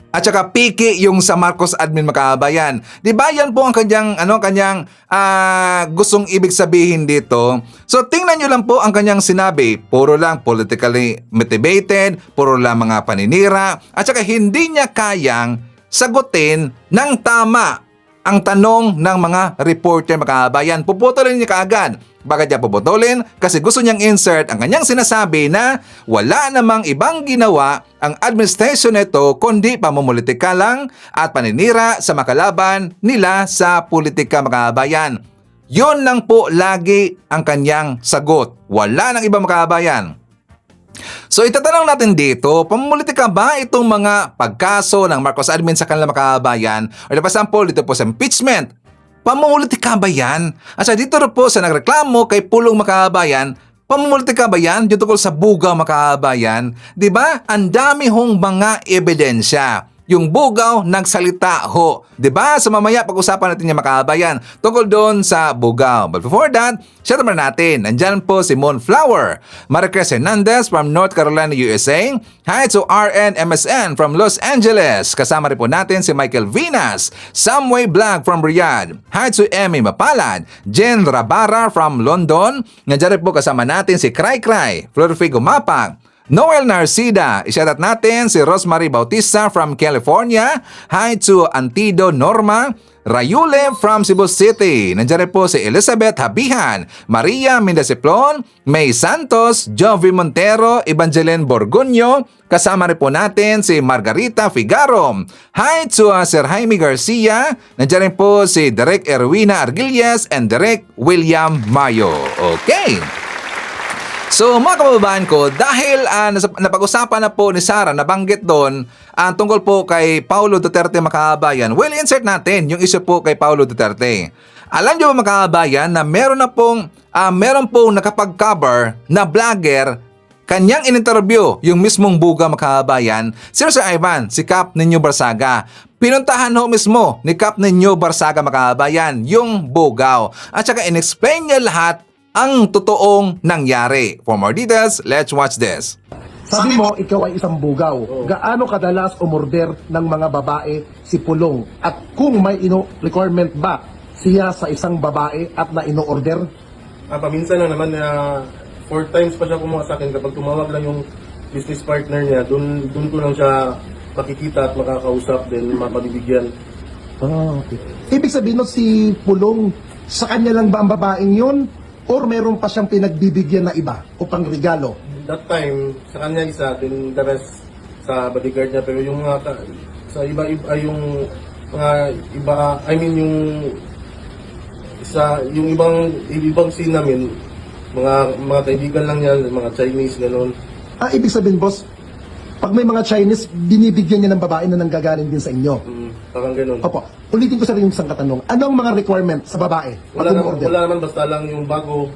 At saka piki yung sa Marcos admin Makabayan. Di ba yan po ang kanyang gustong ibig sabihin dito? So tingnan nyo lang po ang kanyang sinabi. Puro lang politically motivated, puro lang mga paninira, at saka hindi niya kayang sagutin ng tama ang tanong ng mga reporter Makabayan. Puputulin niya kaagad. Bakit niya puputulin? Kasi gusto niyang insert ang kanyang sinasabi na wala namang ibang ginawa ang administration nito kundi pamumulitika lang at paninira sa makalaban nila sa politika Makabayan. Yun lang po lagi ang kanyang sagot. Wala nang iba mga kabayan. So itatanong natin dito, pamumulitika ba itong mga pagkaso ng Marcos admin sa kanilang mga kabayan? O for example, dito po sa impeachment, pamumulitika ba yan? At dito rin po sa nagreklamo kay Pulong mga kabayan, pamumulitika ba yan? Dito tungkol sa Bugaw mga kabayan, di ba? Ang dami hong mga ebidensya. Yung Bugaw nagsalita ho. 'Di ba? So mamaya pag-usapan natin yung makabayan tungkol doon sa Bugaw. But before that, shout out natin. Nandyan po si Moonflower, Maricruz Hernandez from North Carolina, USA. Hi to RN MSN from Los Angeles. Kasama rin po natin si Michael Vinas, Samway Vlog from Riyadh. Hi to Emmy Mapalad, Jen Rabara from London. Nandyan rin po kasama natin si Cray Cray, Florifigo Mapag, Noel Narcida, isyatat natin si Rosemary Bautista from California. Hi to Antido Norma, Rayule from Cebu City. Nandiyan rin po si Elizabeth Habihan, Maria Mendesiplon, May Santos, Jovi Montero, Evangeline Borgonio. Kasama rin po natin si Margarita Figaro. Hi to Sir Jaime Garcia. Nandiyan rin po si Derek Erwina Argilles and Derek William Mayo. Okay. So mga kababayan ko, dahil napag-usapan na po ni Sarah, nabanggit doon tungkol po kay Paulo Duterte mga kababayan, well, insert natin yung issue po kay Paulo Duterte. Alam niyo ba mga kababayan na meron pong nakapag-cover na vlogger, kanyang in-interview yung mismong Buga mga kababayan, si Sir Ivan, si Cap Ninyo Barsaga. Pinuntahan ho mismo ni Cap Ninyo Barsaga mga kababayan yung Bugaw. At saka in-explain niya lahat ang totoong nangyari. For more details, let's watch this. Sabi mo, ikaw ay isang bugaw. Gaano kadalas umorder ng mga babae si Pulong? At kung may requirement ba siya sa isang babae at na ino-order? Paminsan lang naman na 4 times pa siya kumuha sa akin. Kapag tumawag lang yung business partner niya, dun ko lang siya makikita at makakausap, then mapabibigyan. Okay. Ibig sabihin no, si Pulong, sa kanya lang ba ang babaeng yun? Or meron pa siyang pinagbibigyan na iba o pang regalo? That time, sa kanya isa, then the rest sa bodyguard niya. Pero yung mga sa iba-iba, yung mga iba, I mean yung ibang scene namin, mga kaibigan lang niya, mga Chinese, gano'n. Ibig sabihin, boss, pag may mga Chinese, binibigyan niya ng babae na nanggagaling din sa inyo? Parang gano'n. Opo. Ulitin ko sa rin yung isang katanong. Ano ang mga requirement sa babae? Wala naman, basta lang yung bago,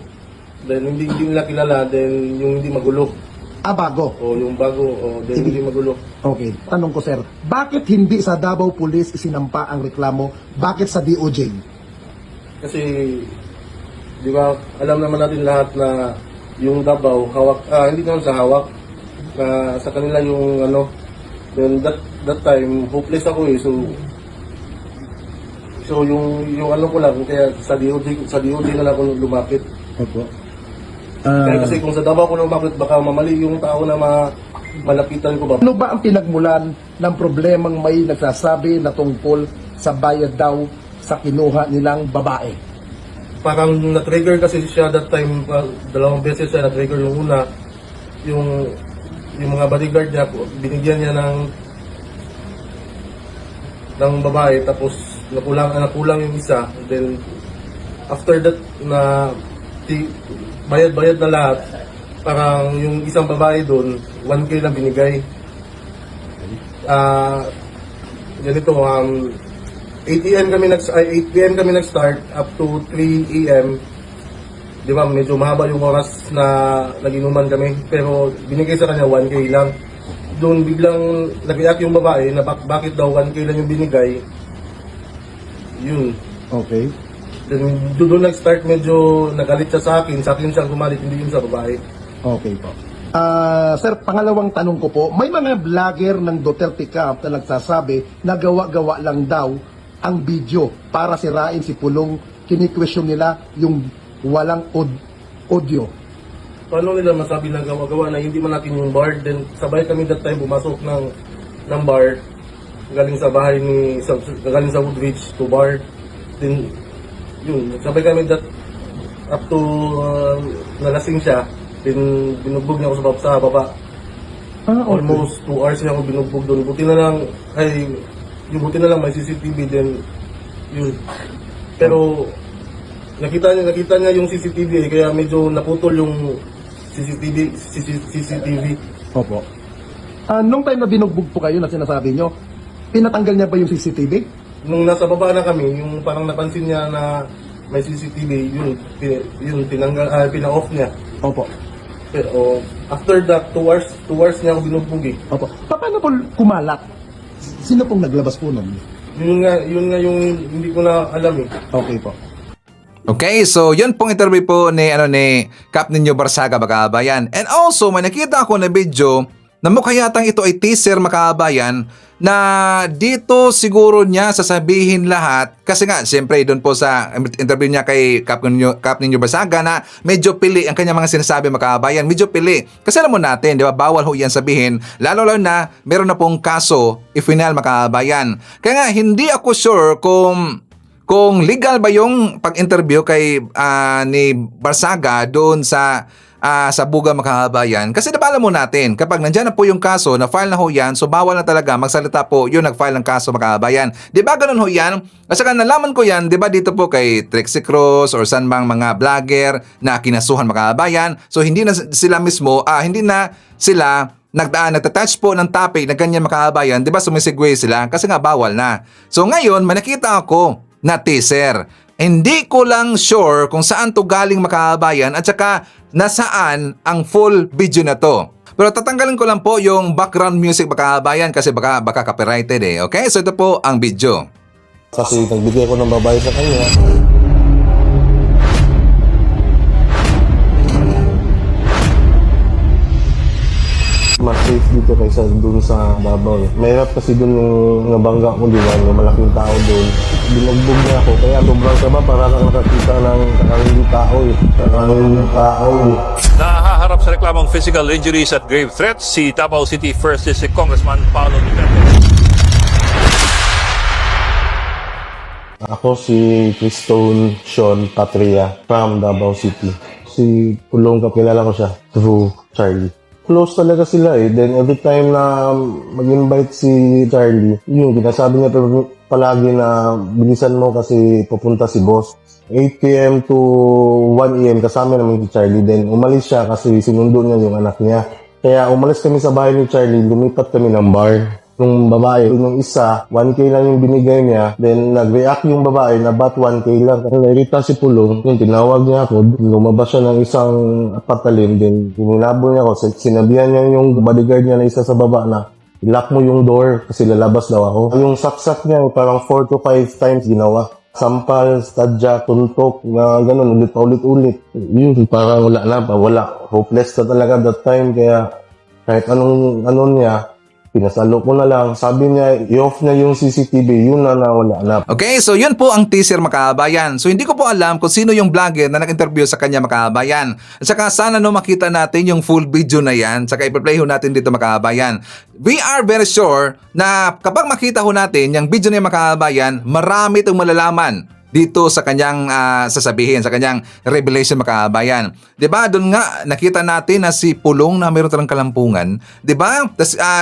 then hindi nila kilala, then yung hindi magulo. Bago? O yung bago, then hindi magulo. Okay. Tanong ko, sir, bakit hindi sa Davao Police isinampa ang reklamo? Bakit sa DOJ? Kasi, di ba, alam naman natin lahat na yung Davao, hawak, hindi naman sa hawak, sa kanila yung then that time, hopeless ako so yung ano ko lang, kaya sa DOJ na lang ako lumapit. Opo. Kaya kasi kung sa Davao ko lumapit, baka mamali yung tao na malapitan ko ba. Ano ba ang pinagmulan ng problemang may nagsasabi na tungkol sa bayad daw sa kinuha nilang babae? Parang na-trigger kasi siya that time, 2 beses siya na-trigger. Yung una, yung mga bodyguard niya, binigyan niya ng babae, tapos nakulang yung isa. Then after that na bayad na lahat, parang yung isang babae doon 1K na binigay. Ganito, 8 PM kami nag-start up to 3 AM. Di ba, medyo mahaba yung oras na nag-inuman kami, pero binigay sa kanya 1K lang. Doon biglang nag-iyak yung babae na bakit daw 1K lang yung binigay. Yun. Okay. Then doon nag-start, medyo nagalit siya sa akin siya gumalit, hindi yun sa babae. Okay po. Sir, pangalawang tanong ko po, may mga vlogger ng Duterte Camp na nagsasabi na gawa-gawa lang daw ang video para sirain si Pulong. Kini-question nila yung walang audio. Paano nila masabi na gawa-gawa na hindi man natin yung bar? Then sabay kami that time pumasok ng bar, galing sa bahay galing sa Woodridge to bar. Then yun, sabay kami that up to nalasing siya. Then binugbog niya ako sa baba. Okay. Almost 2 hours niya ako binugbog doon. Buti na lang may CCTV, then yun. Pero nakita niya yung CCTV kaya medyo naputol yung CCTV. Opo. Nung time na binugbog po kayo na sinasabi nyo, pinatanggal niya ba yung CCTV? Nung nasa baba na kami, yung parang napansin niya na may CCTV, yun pina-off niya. Opo. Pero after that, 2 hours niya ako binugbog eh. Opo. Paano po kumalat? Sino pong naglabas po nun? Yun nga yung hindi ko na alam eh. Okay po. Okay, so yun pong interview po ni Cap Ninyo Barsaga, mga kabayan. And also, may nakita ako na video na mukha yatang ito ay teaser, mga kabayan, na dito siguro niya sasabihin lahat. Kasi nga, siyempre, doon po sa interview niya kay Cap Ninyo Barsaga na medyo pili ang kanyang mga sinasabi, mga kabayan. Medyo pili. Kasi alam mo natin, di ba, bawal ho yan sabihin. Lalo na, meron na pong kaso, i-final, mga kabayan. Kaya nga, hindi ako sure kung legal ba yung pag-interview kay ni Barsaga doon sa Buga, mga kabayan. Kasi diba alam mo natin, kapag nandyan na po yung kaso, na-file na ho yan, so bawal na talaga magsalita po yung nag-file ng kaso, mga kabayan. Diba ganun ho yan? At saka nalaman ko yan, diba dito po kay Trixie Cruz or saan bang mga vlogger na kinasuhan, mga kabayan. So hindi na sila mismo, hindi na sila nagtatouch po ng topic na ganyan, mga kabayan. Diba sumisigway sila? Kasi nga bawal na. So ngayon, may nakita ako na teaser. Hindi ko lang sure kung saan to galing, mga kabayan, at saka nasaan ang full video na to. Pero tatanggalin ko lang po yung background music, mga kabayan, kasi baka copyrighted eh. Okay? So ito po ang video. Kasi nagbigay ko ng babae sa kanya. Mas safe dito kaysa dun sa Davao eh. Mahirap kasi dun yung nabangga ko, di ba? Yung malaking tao dun. Binugbog niya ako. Kaya sobrang sama para kang nakakita ng kakanging tao eh. Kakanging tao eh. Nahaharap sa reklamong physical injuries at grave threats si Davao City 1st District Congressman Paolo Duterte. Ako si Cristone Sean Patria from Davao City. Si Pulong, kakilala ko siya through Charlie. Close talaga sila eh. Then every time na mag-invite si Charlie, yun, sinasabi niya palagi na bilisan mo kasi pupunta si boss. 8 p.m. to 1 a.m. kasama naman si Charlie. Then umalis siya kasi sinundo niya yung anak niya. Kaya umalis kami sa bahay ni Charlie, lumipat kami ng bar. Yung babae, yung isa, 1K lang yung binigay niya. Then nag-react yung babae na ba't 1K lang. Kasi nairita si Pulong, yung tinawag niya ako, lumabas siya ng isang patalim. Then pinilabo niya ako, sinabihan niya yung bodyguard niya na isa sa baba na lock mo yung door kasi lalabas daw ako. Yung saksak niya, parang 4 to 5 times ginawa. Sampal, stadya, tuntok, na gano'n, ulit-ulit. Yun, parang wala. Hopeless na talaga that time, kaya kahit anong niya, pinasalo ko na lang. Sabi niya, i-off na yung CCTV, yun na nawala na. Okay, so yun po ang teaser, mga kabayan. So hindi ko po alam kung sino yung vlogger na nag-interview sa kanya, mga kabayan. At saka sana makita natin yung full video na yan. Saka ipa-play ho natin dito, mga kabayan. We are very sure na kapag makita ho natin yung video na yung, mga kabayan, marami itong malalaman dito sa kanyang sasabihin, sa kanyang revelation, mga kabayan. 'Di ba? Doon nga nakita natin na si Pulong na mayroon talagang kalampungan, 'di ba?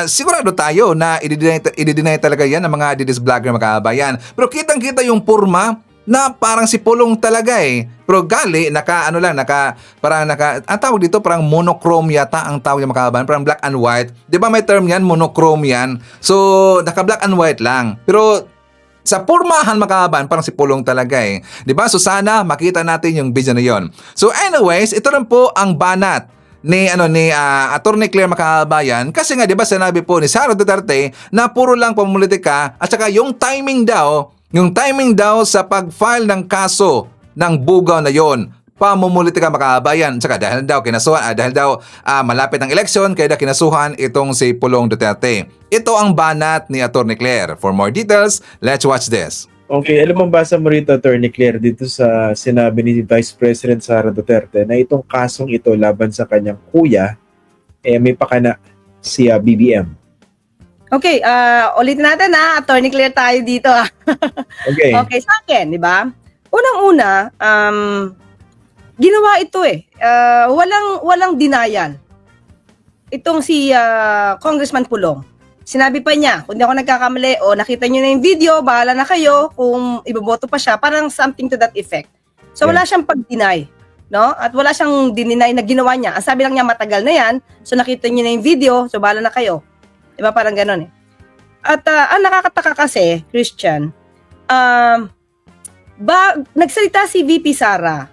Sigurado tayo na i-deny talaga 'yan ng mga Didis vlogger, mga kabayan. Pero kitang-kita yung purma na parang si Pulong talaga eh. Pero gali ang tawag dito parang monochrome yata ang tawag ng, mga kabayan, parang black and white. 'Di ba may term 'yan, monochrome 'yan. So naka-black and white lang. Pero sa purmahan, mga kabayan, parang si Pulong talaga eh. 'Di ba? So sana makita natin yung video na 'yon. So anyways, ito rin po ang banat ni Attorney Claire, mga kabayan, kasi nga 'di ba sinabi po ni Sara Duterte na puro lang pamumulitika at saka yung timing daw sa pag-file ng kaso ng Bugaw na 'yon, pamumulitika, mga kabayan. Tsaka dahil daw malapit ang eleksyon, kaya kinasuhan itong si Pulong Duterte. Ito ang banat ni Attorney Claire. For more details, let's watch this. Okay, alam mo, basa mo rito, Attorney Claire, dito sa sinabi ni Vice President Sara Duterte na itong kasong ito laban sa kanyang kuya, may pakana si BBM. Okay, ulitin natin Attorney Claire tayo dito. Okay. Okay, sa akin, di ba? Unang-una, ginawa ito walang denial. Itong si Congressman Pulong. Sinabi pa niya, kung di ako nagkakamali, nakita niyo na yung video, bahala na kayo kung iboboto pa siya, parang something to that effect. So wala siyang pag-deny, no? At wala siyang dininay na ginawa niya. Ang sabi lang niya matagal na yan. So nakita niyo na yung video, so bahala na kayo. 'Di ba parang gano'n eh. At ang nakakataka kasi, Christian, nagsalita si VP Sara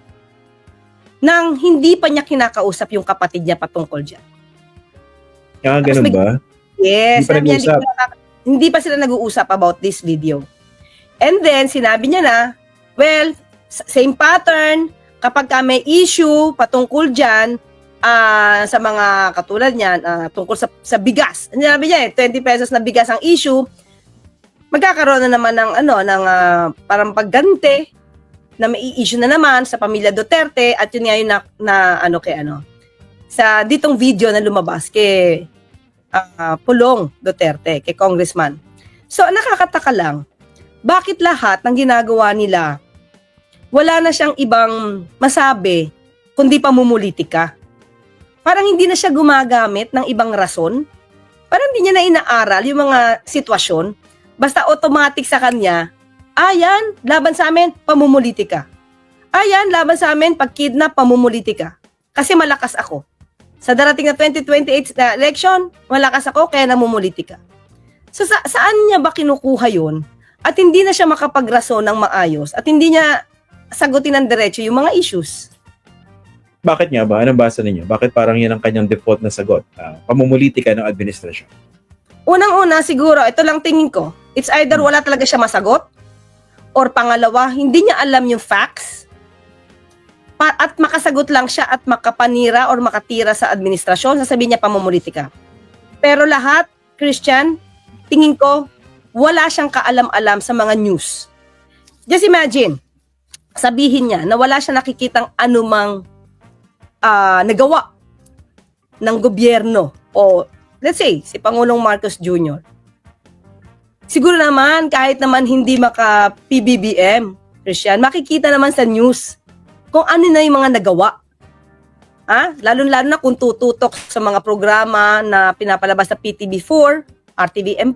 nang hindi pa niya kinakausap yung kapatid niya patungkol diyan. Ganun ba? Yes, Hindi pa sabi niya, nag-uusap. hindi pa sila nag-uusap about this video. And then, sinabi niya na, well, same pattern, kapag ka may issue patungkol dyan, sa mga katulad niyan, tungkol sa bigas. Sinabi niya 20 pesos na bigas ang issue, magkakaroon na naman ng, parang pagganti, na may issue na naman sa pamilya Duterte, at yun nga yung sa ditong video na lumabas kay Pulong Duterte, kay Congressman. So, nakakataka lang, bakit lahat ng ginagawa nila, wala na siyang ibang masabi, kundi pamumulitika? Parang hindi na siya gumagamit ng ibang rason. Parang hindi niya na inaaral yung mga sitwasyon. Basta automatic sa kanya, yan, laban sa amin, pamumulitika. Yan, laban sa amin, pag-kidnap, pamumulitika. Kasi malakas ako. Sa darating na 2028 na election, malakas ako, kaya namumulitika. So saan niya ba kinukuha yun? At hindi na siya makapagrason ng maayos at hindi niya sagutin ng diretso yung mga issues. Bakit nga ba? Anong basa ninyo? Bakit parang yan ang kanyang default na sagot? Pamumulitika ng administrasyon. Unang-una, siguro, ito lang tingin ko, it's either wala talaga siya masagot, or pangalawa, hindi niya alam yung facts, at makasagot lang siya at makapanira or makatira sa administrasyon, sasabihin niya pamumulitika. Pero lahat, Christian, tingin ko, wala siyang kaalam-alam sa mga news. Just imagine, sabihin niya na wala siya nakikitang anumang nagawa ng gobyerno o let's say, si Pangulong Marcos Jr. Siguro naman, kahit naman hindi maka-PBBM, Christian, makikita naman sa news kung ano na yung mga nagawa. Lalo-lalo na kung tututok sa mga programa na pinapalabas sa PTV4, RTVM.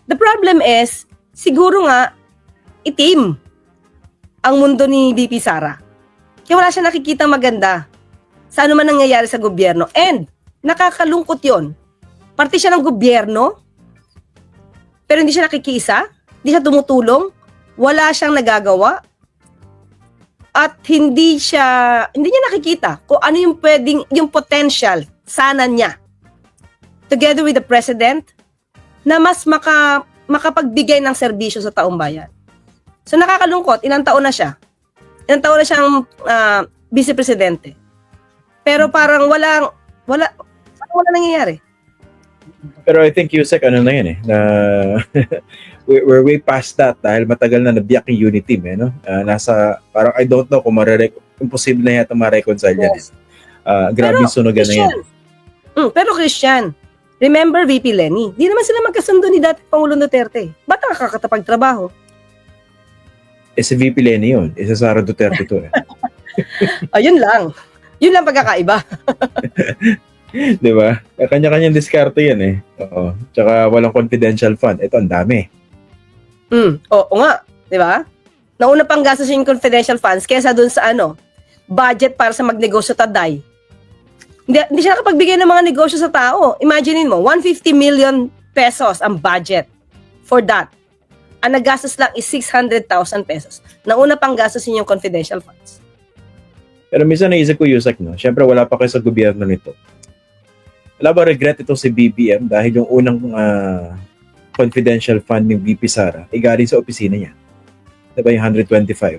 The problem is, siguro nga, itim ang mundo ni VP Sara. Kaya wala siya nakikita maganda sa ano man nangyayari sa gobyerno. And, nakakalungkot yon. Parte siya ng gobyerno, pero hindi siya nakikiisa, hindi siya tumutulong, wala siyang nagagawa, at hindi niya nakikita kung ano yung pwedeng, yung potential sana niya, together with the president, na mas makapagbigay ng serbisyo sa taong bayan. So nakakalungkot, ilang taon na siya? Ilang taon na siyang vice-presidente. Pero parang wala nangyayari. Pero I think Yusek, ano na yun na we're way past that dahil matagal na nabiyak yung unity team, parang I don't know kung imposible na yata ma-reconcile yan. Grabe yung sunugan na yan. Pero Christian, remember VP Lenny, di naman sila magkasundo ni dati Pangulong Duterte. Ba't nakakatapagtrabaho? Si VP Lenny yun, si Sara Duterte to Yun lang. Yun lang pagkakaiba. Di ba? Kanya-kanyang diskarte yan Oo. Tsaka walang confidential fund. Ito, ang dami. Oo nga. Di ba? Nauna pang gastos yung confidential funds kesa dun sa budget para sa magnegosyo taday. Hindi siya nakapagbigay ng mga negosyo sa tao. Imaginein mo, 150 million pesos ang budget for that. Ang nagastos lang is 600,000 pesos. Nauna pang gastos yung confidential funds. Pero minsan naisip ko, Yusek, Siyempre, wala pa kayo sa gobyerno nito. Wala ba regret ito si BBM dahil yung unang confidential fund ng VP Sara ay galing sa opisina niya? Diba yung 125?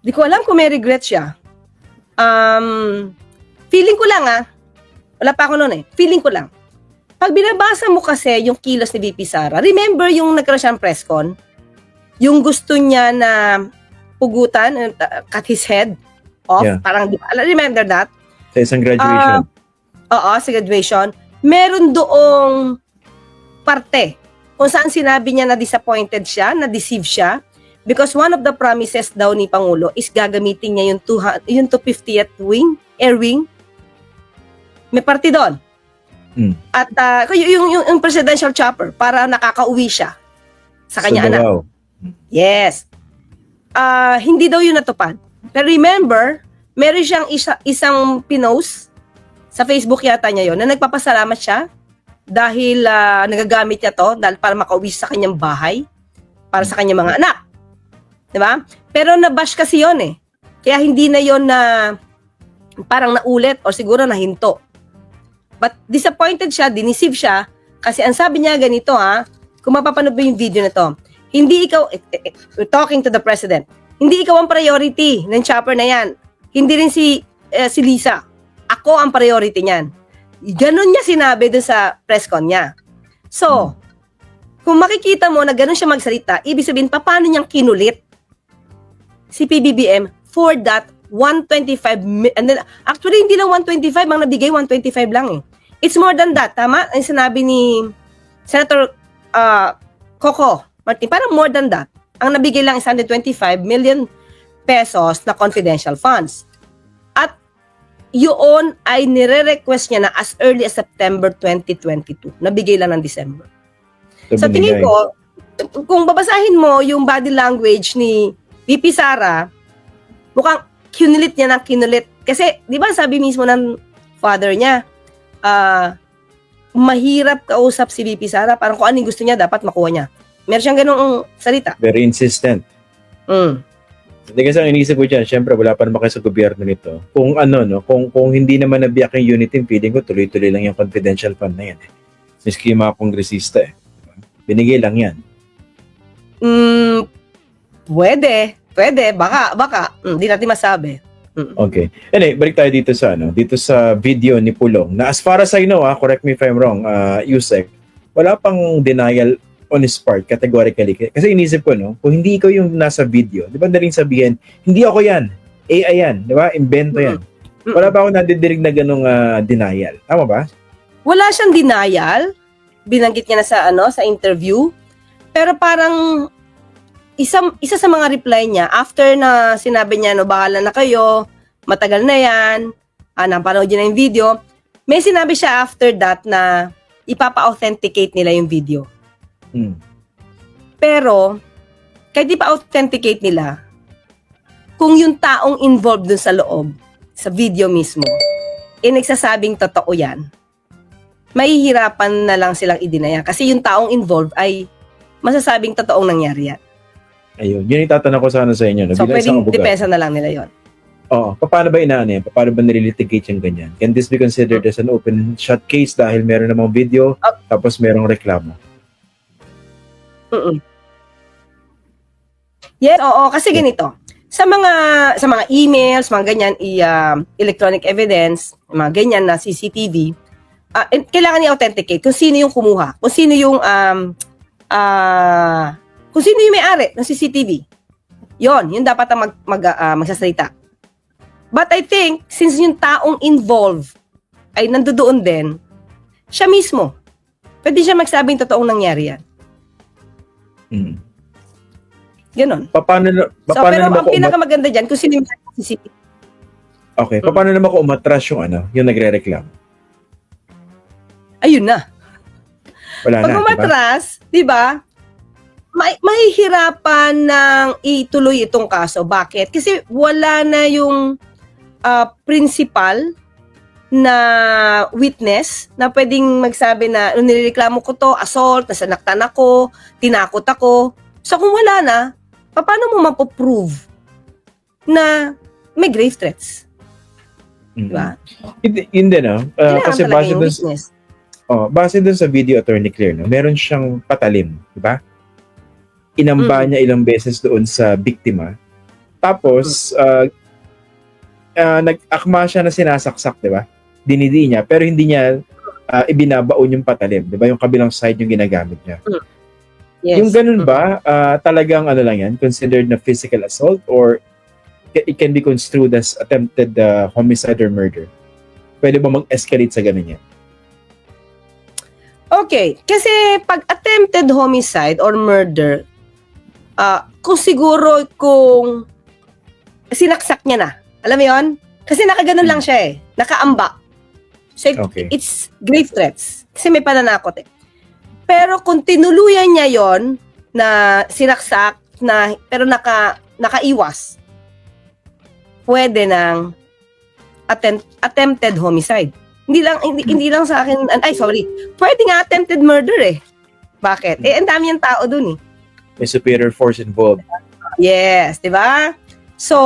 Di ko alam kung may regret siya. Feeling ko lang wala pa ako noon feeling ko lang. Pag binabasa mo kasi yung kilos ni VP Sara, remember yung nagkaroon siyang press con? Yung gusto niya na pugutan, cut his head off, parang di ba? Remember that? Sa isang graduation. Sa graduation. Meron doong parte kung saan sinabi niya na disappointed siya, na deceive siya, because one of the promises daw ni Pangulo is gagamitin niya yung 250th wing, air wing. May parte doon. At yung presidential chopper para nakakauwi siya sa kanya anak. Yes. Hindi daw yun natupad. Pero remember, meron siyang isang pinost sa Facebook yata niya yon na nagpapasalamat siya dahil nagagamit niya to dahil para makauwi sa kanyang bahay para sa kanyang mga anak. Diba? Pero nabash kasi yon eh. Kaya hindi na yon na parang naulit o siguro nahinto. But disappointed siya, diniceive siya kasi ang sabi niya ganito kung mapapanood mo yung video na to, hindi ikaw, we're talking to the president, hindi ikaw ang priority ng chopper na yan. Hindi rin si Lisa. Ako ang priority niyan. Ganon niya sinabi doon sa press con niya. So, kung makikita mo na ganon siya magsalita, ibig sabihin, paano niyang kinulit si PBBM for that 125 and then, actually, hindi lang 125, ang nabigay 125 lang eh. It's more than that, tama? Ang sinabi ni Senator Coco Martin, parang more than that. Ang nabigay lang is 125 million pesos na confidential funds. At yun ay nire-request niya na as early as September 2022. Nabigay lang ng December. So tingin ko, kung babasahin mo yung body language ni VP Sara, mukhang kinulit niya ng kinulit. Kasi, di ba sabi mismo ng father niya, mahirap kausap si VP Sara, parang kung anong gusto niya, dapat makuha niya. Meron siyang ganung salita. Very insistent. Hindi kasi ang inisip ko dyan, syempre wala pa naman kayo sa gobyerno nito. Kung kung hindi naman nabiyak yung unity, feeling ko tuloy-tuloy lang yung confidential fund na yan. Miski yung mga kongresista binigay lang yan. Pwede, baka, hindi natin masabi. Okay. Anyway, balik tayo dito sa video ni Pulong, na as far as I know, correct me if I'm wrong, Yusek, wala pang denial on his part, categorically. Kasi inisip ko, kung hindi ikaw yung nasa video, di ba daling sabihin, hindi ako yan, AI yan, di ba? Invento yan. Wala pa ako nadidirig na ganong denial. Tama ba? Wala siyang denial. Binanggit niya na sa interview. Pero parang isa sa mga reply niya, after na sinabi niya, bahala na kayo, matagal na yan, napanood niya na yung video, may sinabi siya after that na ipapa-authenticate nila yung video. Pero, kahit di pa-authenticate nila, kung yung taong involved dun sa loob, sa video mismo, nagsasabing totoo yan, mahihirapan na lang silang i-deny. Kasi yung taong involved ay masasabing totoong nangyari yan. Ayun, yun yung tatanong ko sana sa inyo. So, pwedeng depensa na lang nila yon. Oo. Paano ba inaano yan? Paano ba nililitigate yung ganyan? Can this be considered as an open shut case dahil meron namang video, tapos merong reklamo? Yes, oo, kasi ganito. Sa mga emails, mga ganyan, electronic evidence, mga ganyan na CCTV, kailangan i-authenticate kung sino yung kumuha, kung sino yung may-ari ng CCTV. Yun dapat ang magsasalita. But I think, since yung taong involved ay nandoon din, siya mismo, pwede siya magsabing totoong nangyari yan. Ganon. Paano pero ang pinakamaganda dyan, kung sino yung CCTV. Okay, paano naman kung umatras yung yung nagre-reklamo? Ayun na. Wala Pag umatras, di ba, mahihirapan ng ituloy itong kaso. Bakit? Kasi wala na yung principal na witness na pwedeng magsabi na nireklamo ko to, assault, nasanaktan ako, tinakot ako. So kung wala na, paano mo mapoprove na may grave threats? Diba? Yun din, kasi base dun sa video, Attorney Claire, meron siyang patalim, di ba? Inamba niya ilang beses doon sa biktima. Tapos, nag-akma siya na sinasaksak, di ba? Dinidi niya, pero hindi niya ibinabaon yung patalim, di ba? Yung kabilang side yung ginagamit niya. Yes. Yung ganun ba, talagang lang yan, considered na physical assault, or it can be construed as attempted homicide or murder? Pwede ba mag-escalate sa ganun yan? Okay, kasi pag attempted homicide or murder, kung sinaksak niya na. Alam mo yun? Kasi nakaganon lang siya nakaamba. So, it's grave threats. Kasi may pananakot Pero kung tinuluyan niya yon na sinaksak, na, pero nakaiwas, pwede ng attempted homicide. Hindi lang sa akin, pwede nga attempted murder eh. Bakit? Ang dami yung tao dun eh. May superior force involved. Yes, di ba? So,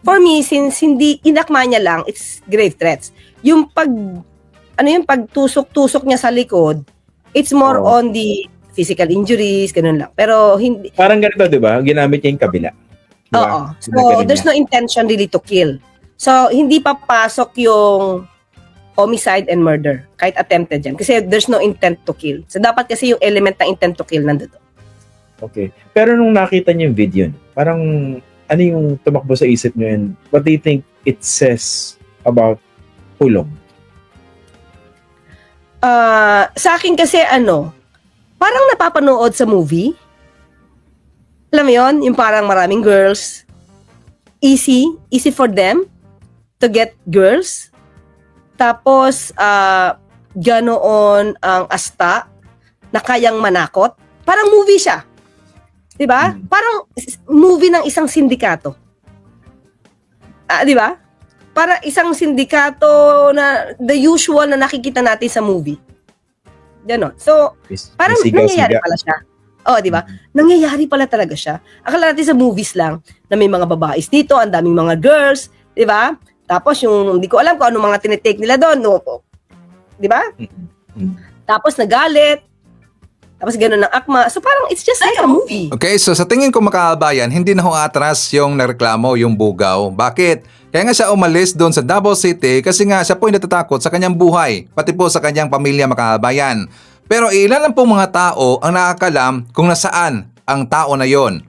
for me, since hindi inakma niya lang, it's grave threats. Yung pagtusok-tusok niya sa likod, it's more on the physical injuries, ganun lang. Pero hindi... Parang ganito, di ba? Ginamit niya yung kabila. Oo. So, there's no intention really to kill. So, hindi papasok yung homicide and murder, kahit attempted yan. Kasi there's no intent to kill. So, dapat kasi yung element ng intent to kill nandito. Okay. Pero nung nakita niyo yung video, parang ano yung tumakbo sa isip niyo and what do you think it says about Pulong? Sa akin kasi parang napapanood sa movie. Alam mo yun? Yung parang maraming girls. Easy for them to get girls. Tapos, ganoon ang asta na kayang manakot. Parang movie siya. Diba? Parang movie ng isang sindikato. Diba? Para isang sindikato na the usual na nakikita natin sa movie. Ganon. So, parang nangyayari pala siya. Di ba? Nangyayari pala talaga siya. Akala natin sa movies lang na may mga babaes dito, ang daming mga girls, di ba? Tapos yung, hindi ko alam kung anong mga tinitake nila doon. No? Di ba? Tapos nagalit. Tapos gano'n ng akma. So parang it's just like a movie. Okay, so sa tingin ko makabayan, hindi na ho atras yung nareklamo, yung bugaw. Bakit? Kaya nga siya umalis doon sa Davao City kasi nga siya po ay natatakot sa kanyang buhay, pati po sa kanyang pamilya makabayan. Pero ilan lang po mga tao ang nakakalam kung nasaan ang tao na yon.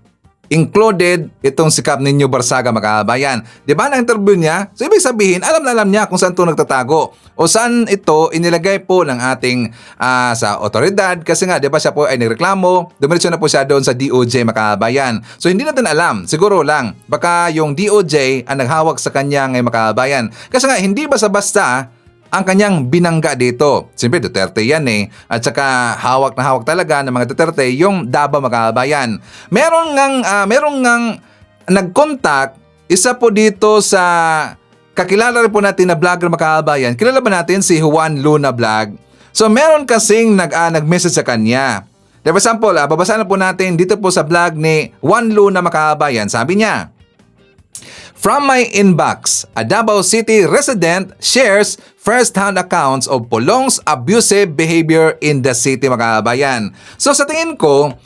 Included itong si Kap Nino Barsaga makabayan. Di ba na-interview niya? So ibig sabihin, alam na alam niya kung saan ito nagtatago o saan ito inilagay po ng ating sa otoridad kasi nga di ba siya po ay nagreklamo, dumiretso na po siya doon sa DOJ makabayan. So hindi natin alam, siguro lang baka yung DOJ ang naghawak sa kanya ngayon makabayan. Kasi nga hindi basta-basta ang kanyang binangga dito. Siyempre Duterte yan eh. At saka hawak na hawak talaga ng mga Duterte yung Davao makabayan. Meron ngang nag-contact isa po dito sa kakilala rin po natin na vlogger makabayan. Kilala ba natin si Juan Luna Vlog? So meron kasing nag-message sa kanya. For example, babasahin na po natin dito po sa vlog ni Juan Luna makabayan. Sabi niya, "From my inbox, a Davao City resident shares first-hand accounts of Pulong's abusive behavior in the city makabayan." So sa tingin ko,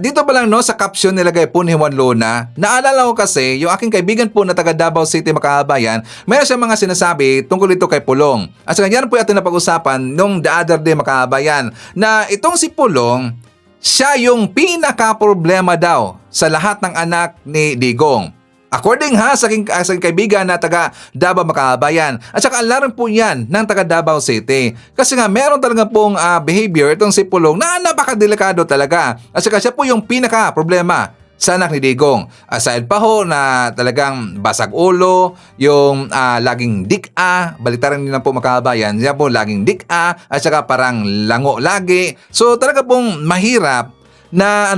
dito pa lang sa caption nilagay po ni Juan Luna, naalala ko kasi yung aking kaibigan po na taga Davao City makabayan, mayroon siyang mga sinasabi tungkol ito kay Pulong. At saka yan po ating napag-usapan nung the other day makabayan, na itong si Pulong, siya yung pinaka-problema daw sa lahat ng anak ni Digong. According sa aking kaibigan na taga Davao makabayan. At saka alam po yan ng taga Davao City. Kasi nga meron talaga pong behavior itong si Pulong na napakadelikado talaga. At saka siya po yung pinaka-problema sa anak ni Digong. Aside pa ho na talagang basag ulo, yung laging dik-a, balita rin nila po makabayan, siya po laging dik-a, at saka parang lango lagi. So talaga pong mahirap na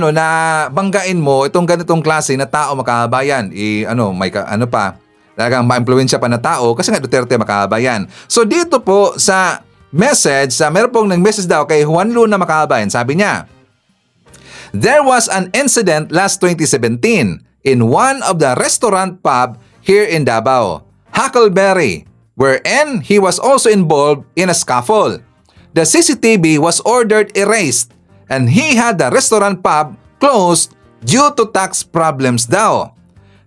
banggain mo itong ganitong klase na tao makabayan. Talagang ma-impluwensya pa na tao kasi nga Duterte makabayan. So dito po sa message, meron pong nag-message daw kay Juan Luna makabayan. Sabi niya, "There was an incident last 2017 in one of the restaurant pub here in Davao, Huckleberry, wherein he was also involved in a scuffle. The CCTV was ordered erased and he had the restaurant pub closed due to tax problems daw.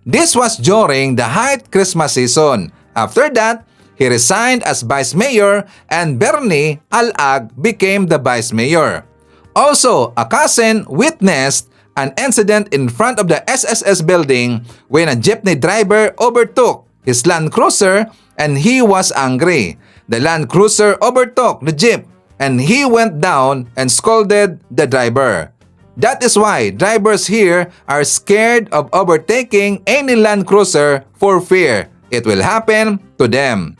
This was during the height Christmas season. After that, he resigned as vice mayor and Bernie Alag became the vice mayor. Also, a cousin witnessed an incident in front of the SSS building when a jeepney driver overtook his Land Cruiser and he was angry. The Land Cruiser overtook the jeep and he went down and scolded the driver. That is why drivers here are scared of overtaking any Land Cruiser for fear it will happen to them.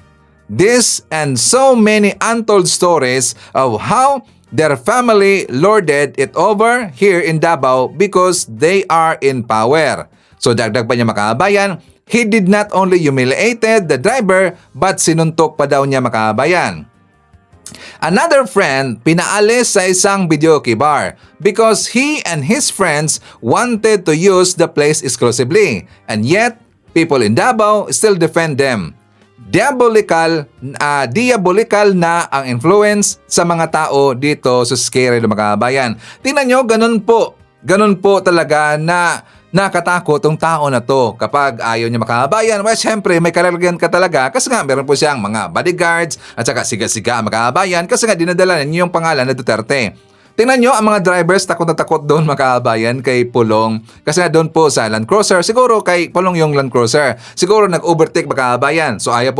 This and so many untold stories of how their family lorded it over here in Davao because they are in power. So dagdag pa niya makabayan, he did not only humiliated the driver but sinuntok pa daw niya makabayan. Another friend pinaalis sa isang videoke bar because he and his friends wanted to use the place exclusively, and yet people in Davao still defend them. Diabolical na ang influence sa mga tao dito sa Scary mga kabayan. Tingnan nyo, ganun po talaga na nakatakot ang tao na to. Kapag ayaw niya makabayan, well, syempre may kalalagyan ka talaga kasi nga meron po siyang mga bodyguards at saka siga-siga ang makabayan kasi nga dinadala niyo yung pangalan na Duterte. Tingnan nyo, ang mga drivers takot na takot doon makabayan kay Pulong. Kasi nga doon po sa Land Cruiser, siguro kay Pulong yung Land Cruiser. Siguro nag-overtake makabayan. So ayaw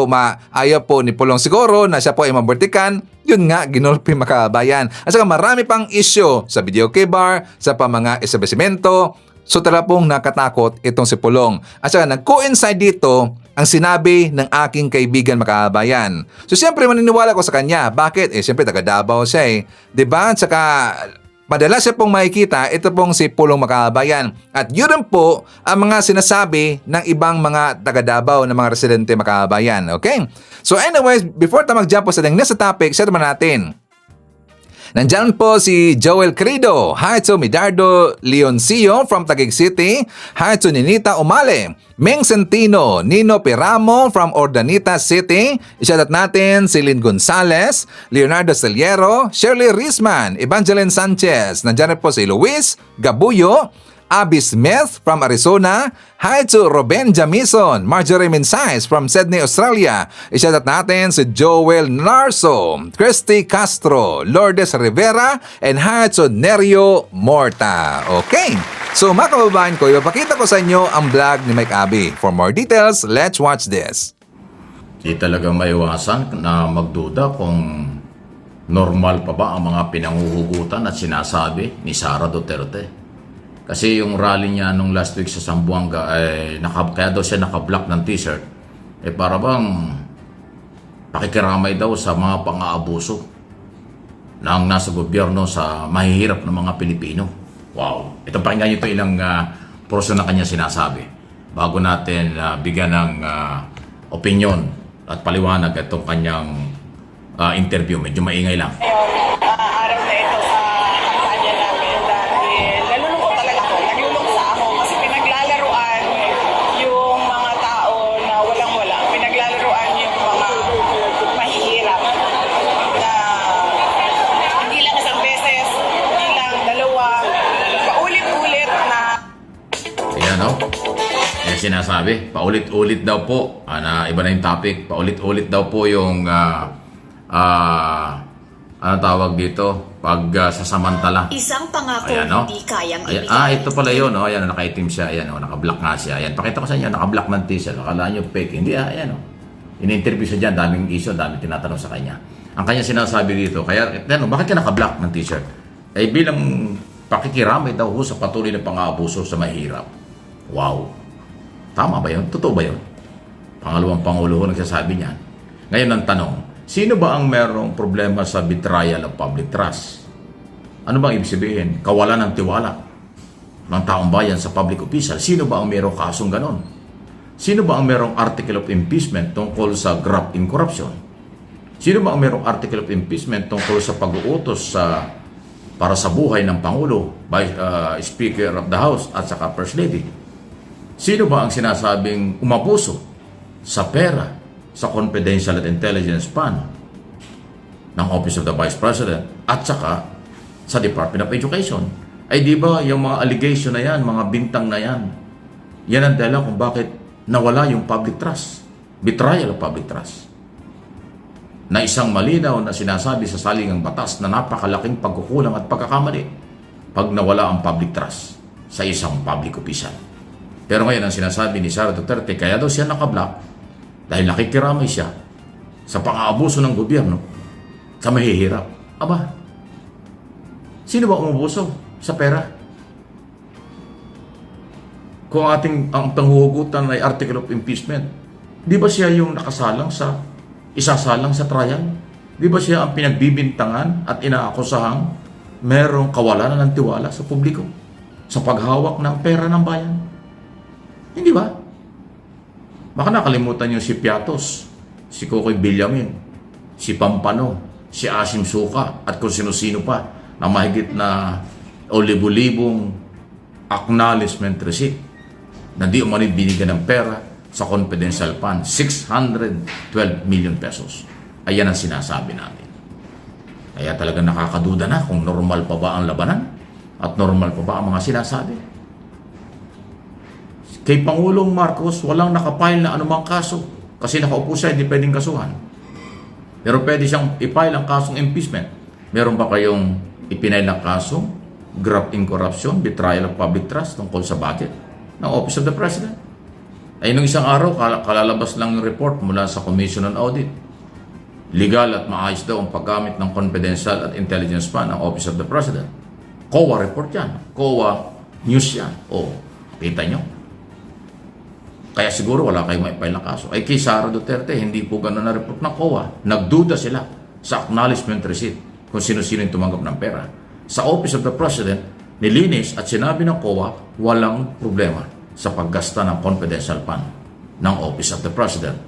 po ni Pulong siguro na siya po ay mabertikan. Yun nga, ginulpi makabayan. At saka marami pang issue sa videoke bar, sa mga establishmento. So tala pong nakatakot itong si Pulong. At saka nag-coincide dito ang sinabi ng aking kaibigan makabayan. So siyempre maniniwala ko sa kanya. Bakit? Siyempre taga Davao siya eh. Diba? At saka madalas siya pong makikita ito pong si Pulong makabayan. At yun rin po ang mga sinasabi ng ibang mga taga Davao na mga residente makabayan. Okay? So anyways, before tayo mag-jump po sa next topic, share naman natin. Nandyan po si Joel Crido. Hi to Midardo Leoncio from Taguig City. Hi to Ninita Umale. Meng Centino, Nino Piramo from Ordanita City. Isyadat natin si Lynn Gonzales, Leonardo Celiero, Shirley Risman, Evangeline Sanchez. Nandyan po si Luis Gabuyo, Abby Smith from Arizona. Hi to Ruben Jamison, Marjorie Minsais from Sydney, Australia. Isyadat natin si Joel Narso, Christy Castro, Lourdes Rivera, and hi to Nerio Morta. Okay, so mga kababayan ko, ipapakita ko sa inyo ang vlog ni Mike Abby. For more details, let's watch this. Di talaga maiwasan na magduda kung normal pa ba ang mga pinanguhugutan at sinasabi ni Sara Duterte. Kasi yung rally niya nung last week sa Zamboanga, kaya daw siya naka-block ng t-shirt, para bang pakikiramay daw sa mga pang-aabuso ng nasa gobyerno sa mahihirap ng mga Pilipino. Wow! Ito pakinggan niyo ito ilang portion na kanya sinasabi bago natin bigyan ng opinion at paliwanag itong kanyang interview. Medyo maingay lang. Araw na ito sa kampanya namin dahil nalulungkot talaga ako. Naglulong sa ako kasi pinaglalaruan yung mga tao na walang-wala. Pinaglalaruan yung mga mahihirap na hindi lang isang beses, hindi lang dalawa, paulit-ulit na. Ayan, no? Sinasabi, paulit-ulit daw po, iba na yung topic, paulit-ulit daw po yung ano tawag dito? Pag sasamantala. Isang pangako ayan, no? hindi kayang Ito ibigay. pala yun, no? Ayan, nakaitim siya. Ayan, no? Naka-block nga siya. Ayan, pakita ko sa inyo, naka-block ng t-shirt. Akala nyo fake. Hindi, ayan, no? In-interview siya dyan, daming issue, daming tinatanong sa kanya. Ang kanya sinasabi dito, kaya, bakit ka naka-block ng t-shirt? Bilang pakikiramay daw sa patuloy na pang-aabuso sa mahirap. Wow. Tama ba yun? Totoo ba yun? Pangalawang Pangulo nagsasabi niyan. Ngayon ang tanong, sino ba ang merong problema sa betrayal of public trust? Ano bang ibig sabihin? Kawalan ng tiwala ng taong bayan sa public official. Sino ba ang merong kasong ganon? Sino ba ang merong article of impeachment tungkol sa graft in corruption? Sino ba ang merong article of impeachment tungkol sa pag-uutos para sa buhay ng Pangulo, Speaker of the House at saka First Lady? Sino ba ang sinasabing umabuso sa pera sa confidential at intelligence fund ng Office of the Vice President at saka sa Department of Education? Di ba yung mga allegation na yan, mga bintang na yan, yan ang dahilan kung bakit nawala yung public trust, betrayal of public trust, na isang malinaw na sinasabi sa saligang batas na napakalaking pagkukulang at pagkakamali pag nawala ang public trust sa isang public official. Pero ngayon ang sinasabi ni Sara Duterte, kaya daw siya nakablock dahil nakikiramay siya sa pang-aabuso ng gobyerno sa mahihirap. Aba, sino ba umubuso sa pera? Kung ang panghuhugutan ay article of impeachment, di ba siya yung isasalang sa trial? Di ba siya ang pinagbibintangan at inaakusahang merong kawalan ng tiwala sa publiko sa paghawak ng pera ng bayan? Hindi ba? Baka nakalimutan niyo si Piatos, si Kokoy Villamin, si Pampano, si Asim Suka, at kung sino-sino pa na mahigit na o libu-libong acknowledgement receipt na di umani binigyan ng pera sa confidential fund, 612 million pesos. Ayan ang sinasabi natin. Kaya talaga nakakaduda na kung normal pa ba ang labanan at normal pa ba ang mga sinasabi. Kay Pangulong Marcos, walang nakapile na anumang kaso kasi nakaupo siya, hindi pwedeng kasuhan. Pero pwede siyang i-file ang kasong impeachment. Meron ba kayong ipinail na kasong graft in corruption, betrayal of public trust tungkol sa budget ng Office of the President? Ay nung isang araw, kalalabas lang yung report mula sa Commission on Audit. Legal at maayos daw ang paggamit ng confidential at intelligence fund ng Office of the President. COA report yan. COA news yan. O, kita nyo? Kaya siguro wala kayong maipile na kaso. Ay kay Sara Duterte, hindi po gano'n na report ng COA. Nagduda sila sa acknowledgement receipt kung sino-sino yung tumanggap ng pera. Sa Office of the President, nilinis at sinabi ng COA, walang problema sa paggasta ng confidential fund ng Office of the President,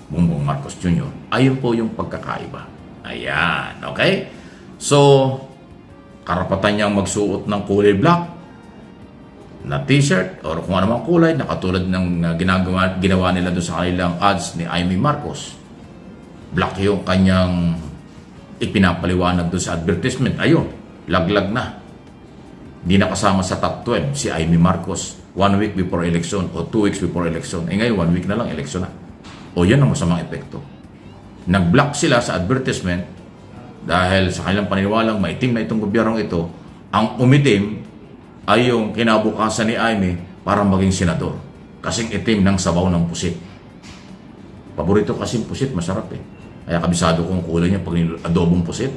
Bongbong Marcos Jr. Ayun po yung pagkakaiba. Ayan, okay? So, karapatan niyang magsuot ng kulay black na t-shirt or kung anumang kulay na katulad ng ginawa nila doon sa kanilang ads ni Amy Marcos. Black yung kanyang ipinapaliwanag doon sa advertisement. Ayun, laglag na. Hindi na kasama sa top 12 si Amy Marcos 1 week before election o 2 weeks before election. Ngayon, 1 week na lang election na. O yan ang masamang epekto. Nag-block sila sa advertisement dahil sa kanilang paniniwalang maitim na itong gobyernong ito. Ang umitim ay yung kinabukasan ni Amy para maging senador. Kasing itim ng sabaw ng pusit. Paborito kasing pusit, masarap eh. Kaya kabisado kong kulay niya pag adobong pusit.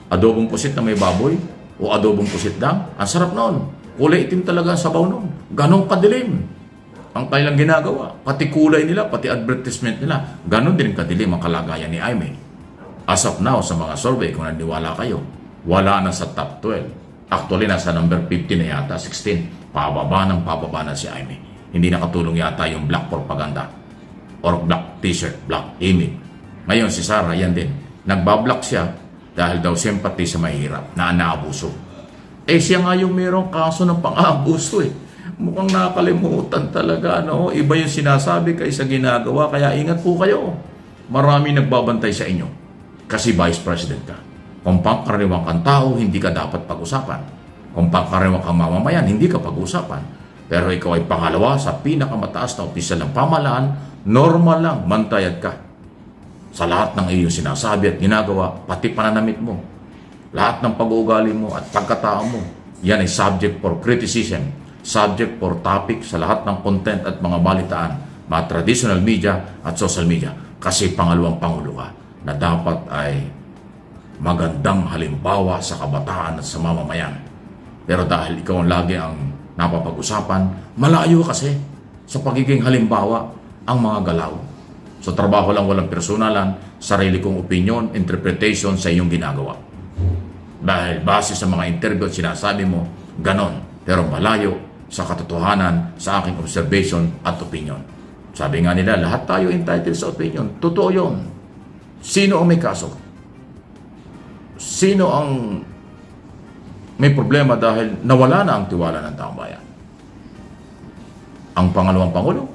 Adobong pusit na may baboy o adobong pusit lang. Ang sarap noon. Kulay itim talaga ang sabaw noon. Ganong kadilim ang kailang ginagawa. Pati kulay nila, pati advertisement nila. Ganon din kadilim ang kalagayan ni Amy. As of now, sa mga survey, kung naniniwala kayo, wala na sa top 12. Actually, nasa number 15 na yata, 16. Pababa na si Amy. Hindi nakatulong yata yung black propaganda or black t-shirt, black image. Ngayon, si Sara, yan din. Nagbablock siya dahil daw sympathy sa mahirap na naabuso. Eh, siya nga yung mayroong kaso ng pang-aabuso eh. Mukhang nakalimutan talaga, no? Iba yung sinasabi kaysa ginagawa, kaya ingat po kayo. Marami nagbabantay sa inyo kasi Vice President ka. Kung pangkaraniwang kang tao, hindi ka dapat pag-usapan. Kung pangkaraniwang kang mamamayan, hindi ka pag-usapan. Pero ikaw ay pangalawa sa pinakamataas na opisyal ng pamahalaan, normal lang, mantayad ka. Sa lahat ng iyong sinasabi at ginagawa, pati pananamit mo, lahat ng pag-uugali mo at pagkatao mo, yan ay subject for criticism, subject for topic sa lahat ng content at mga balitaan, mga traditional media at social media. Kasi pangalawang pangulo ka na dapat ay magandang halimbawa sa kabataan at sa mamamayan. Pero dahil ikaw ang lagi ang napapag-usapan, malayo kasi sa pagiging halimbawa ang mga galaw. So trabaho lang, walang personalan, sarili kong opinion, interpretation sa iyong ginagawa. Dahil base sa mga interview at sinasabi mo, ganon. Pero malayo sa katotohanan, sa aking observation at opinion. Sabi nga nila, lahat tayo entitled sa opinion. Totoo yun. Sino ang may kaso? Sino ang may problema dahil nawala na ang tiwala ng taong bayan? Ang pangalawang pangulo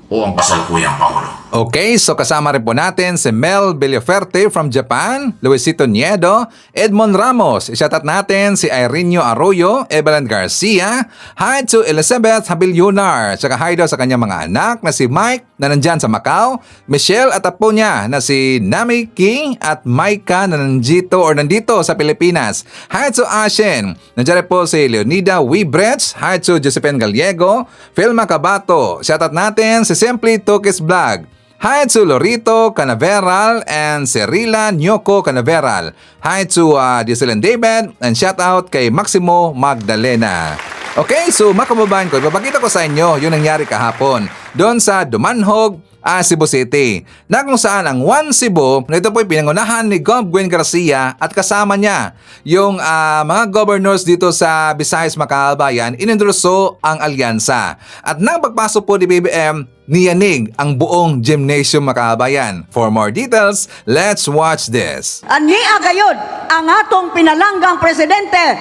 o ang kasalukuyang pangulo? Okay, so kasama rin po natin si Mel Villaferte from Japan, Luisito Niedo, Edmond Ramos, isyatat natin si Ireneo Arroyo, Evelyn Garcia, hi to Elizabeth Habilyunar, tsaka hi daw sa kanyang mga anak na si Mike na nandyan sa Macau, Michelle at apo niya na si Nami King at Maika na nandito sa Pilipinas. Hi to Ashen, nandiyan rin po si Leonida Wibrets, hi to Josephine Gallego, Phil Macabato, isyatat natin si Simply Tukis Vlog. Hi to Lorito Canaveral and Cerila Nyoko Canaveral. Hi to Diesel and David and shout out kay Maximo Magdalena. Okay, so mga kababayan ko, ipapakita ko sa inyo yung nangyari kahapon doon sa Dumanhog, Cebu City, na kung saan ang One Cebu na ito po'y pinangunahan ni Gov. Gwen Garcia at kasama niya yung mga governors dito sa Visayas, mga kababayan, inendorso ang alyansa. At nang pagpasok po ni BBM, niyanig ang buong gymnasium, mga kababayan. For more details, let's watch this. Ania gayud ang atong pinalanggang presidente,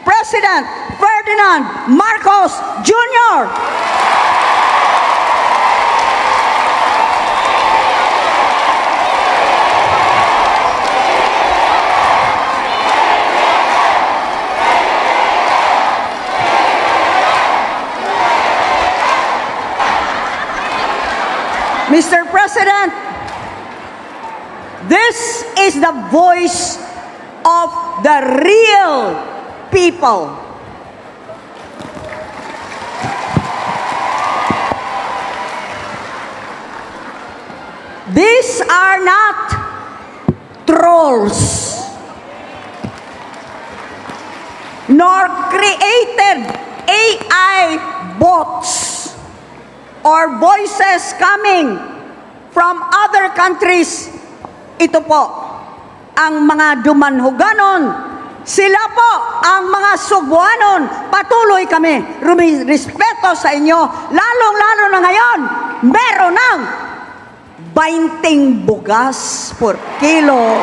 President Ferdinand Marcos Jr. Mr. President, this is the voice of the real people. These are not trolls nor created AI bots or voices coming from other countries. Ito po ang mga Dumanhoganon. Sila po ang mga Subuanon. Patuloy kami respeto sa inyo. Lalong-lalo na ngayon, meron ng 20 bugas per kilo.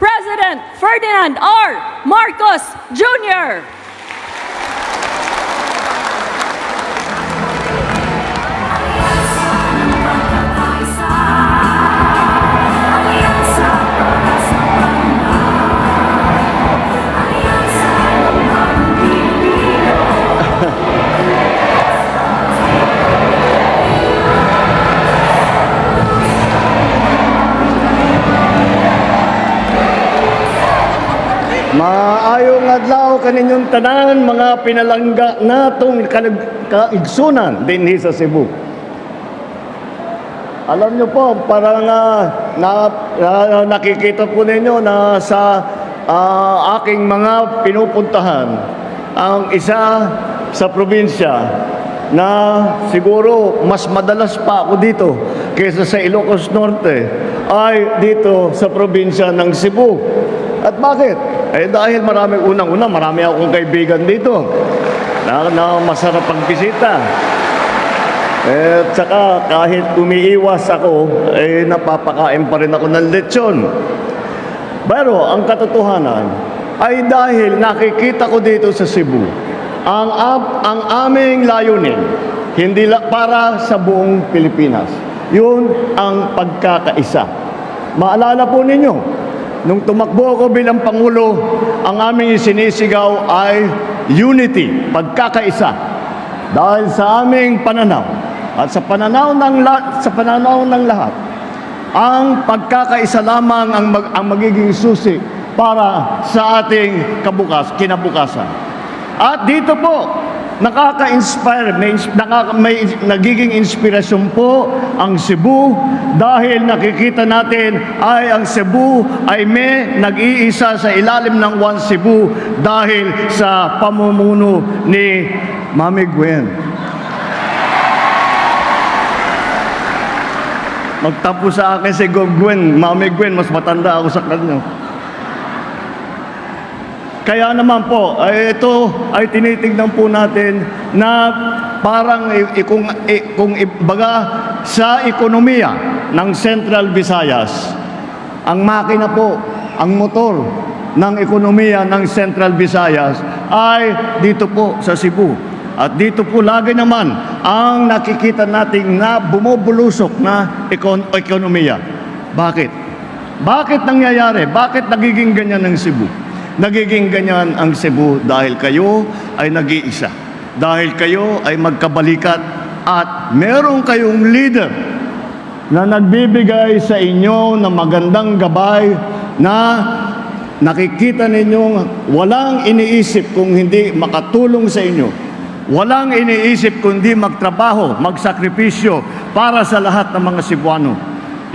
President Ferdinand R. Marcos Jr. Maayong adlaw kaninyong tanan mga pinalangga natong kaigsunan dinhi sa Cebu. Alam nyo po, parang nakikita po ninyo na sa aking mga pinupuntahan, ang isa sa probinsya na siguro mas madalas pa ako dito kaysa sa Ilocos Norte ay dito sa probinsya ng Cebu. At bakit? Eh dahil marami akong kaibigan dito na masarap ang bisita. At saka kahit umiiwas ako, eh napapakain pa rin ako ng lechon. Pero ang katotohanan ay dahil nakikita ko dito sa Cebu, ang aming layunin, hindi lang para sa buong Pilipinas. Yun ang pagkakaisa. Maalala po ninyo, nung tumakbo ako bilang Pangulo, ang aming sinisigaw ay unity, pagkakaisa. Dahil sa aming pananaw at sa pananaw ng lahat, ang pagkakaisa lamang ang magiging susi para sa ating kinabukasan. At dito po, nakaka-inspire, may nagiging inspirasyon po ang Cebu dahil nakikita natin ay ang Cebu ay may nag-iisa sa ilalim ng One Cebu dahil sa pamumuno ni Mami Gwen. Magtapo sa akin si Gwen, Mami Gwen, mas matanda ako sa kanya. Kaya naman po, ito ay tinitignan po natin na parang kung ibaga sa ekonomiya ng Central Visayas, ang makina po, ang motor ng ekonomiya ng Central Visayas ay dito po sa Cebu. At dito po lagi naman ang nakikita nating na bumubulusok na ekonomiya. Bakit? Bakit nangyayari? Bakit nagiging ganyan ng Cebu? Nagiging ganyan ang Cebu dahil kayo ay nag-iisa. Dahil kayo ay magkabalikat at meron kayong leader na nagbibigay sa inyo ng magandang gabay na nakikita ninyong walang iniisip kung hindi makatulong sa inyo. Walang iniisip kundi magtrabaho, magsakripisyo para sa lahat ng mga Cebuano.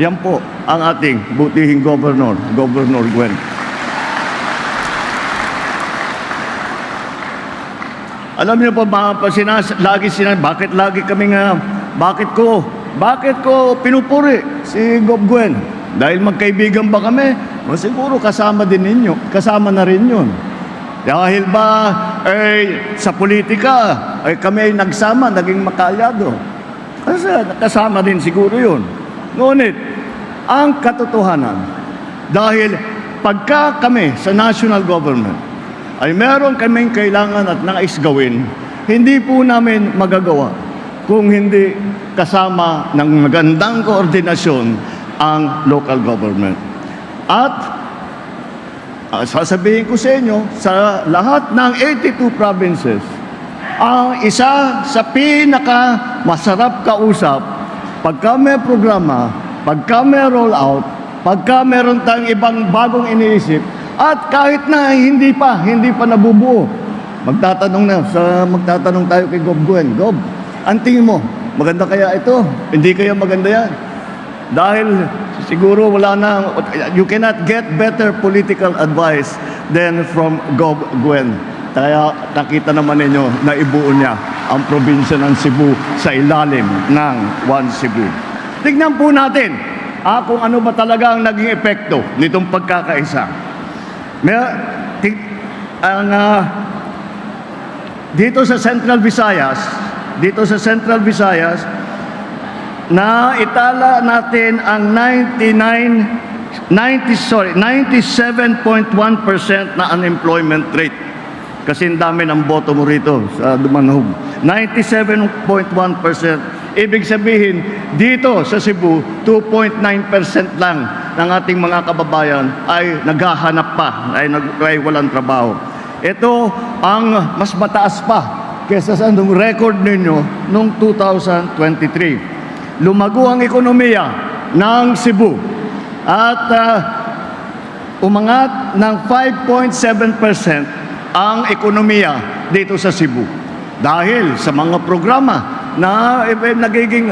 Yan po ang ating butihing Governor, Governor Gwen. Alam niyo po, lagi sinabi, bakit ko pinupuri si Gov Gwen? Dahil magkaibigan ba kami? O siguro kasama na rin yun. Dahil ba sa politika kami ay nagsama, naging makalyado? Kasi kasama din siguro yun. Ngunit, ang katotohanan, dahil pagka kami sa national government ay meron kaming kailangan at nais gawin, hindi po namin magagawa kung hindi kasama ng magandang koordinasyon ang local government. At sasabihin ko sa inyo, sa lahat ng 82 provinces, ang isa sa pinaka masarap kausap, pagka may programa, pagka may roll out, pagka meron tayong ibang bagong iniisip, at kahit na hindi pa nabubuo, magtatanong tayo kay Gov Gwen, Gov, ang tingin mo, maganda kaya ito? Hindi kaya maganda yan? Dahil siguro you cannot get better political advice than from Gov Gwen. Kaya nakita naman ninyo na ibuo niya ang probinsya ng Cebu sa ilalim ng One Cebu. Tignan po natin kung ano ba talaga ang naging epekto nitong pagkakaisa. Dito sa Central Visayas, na itala natin ang 97.1% na unemployment rate. Kasi ang dami ng boto mo rito sa Dumanhog. 97.1%. Ibig sabihin, dito sa Cebu, 2.9% lang ng ating mga kababayan ay naghahanap pa, ay walang trabaho. Ito ang mas mataas pa kesa sa nung record ninyo noong 2023. Lumago ang ekonomiya ng Cebu at umangat ng 5.7% ang ekonomiya dito sa Cebu. Dahil sa mga programa na nagiging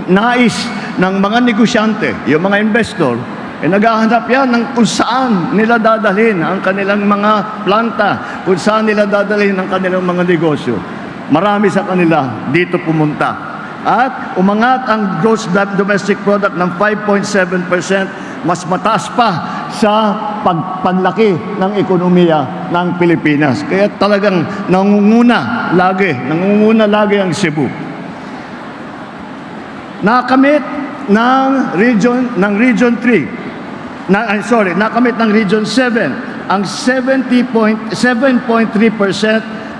nais ng mga negosyante, yung mga investor, naghahanap yan ng kung saan nila dadalhin ang kanilang mga planta, kung saan nila dadalhin ang kanilang mga negosyo. Marami sa kanila dito pumunta. At umangat ang gross domestic product ng 5.7%, mas mataas pa sa pagpanlaki ng ekonomiya ng Pilipinas. Kaya talagang nangunguna lagi ang Cebu. Nakamit ng Region 3. Nakamit ng Region 7 ang 7.3%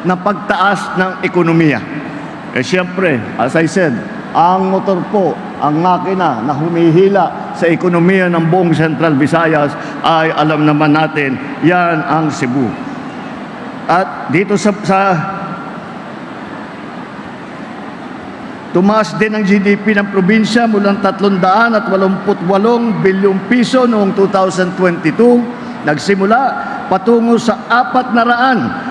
na pagtaas ng ekonomiya. Siyempre, as I said, ang motor po, ang makina na humihila sa ekonomiya ng buong Central Visayas ay alam naman natin, yan ang Cebu. At dito sa tumaas din ang GDP ng probinsya mula 388 bilyong piso noong 2022, nagsimula patungo sa 411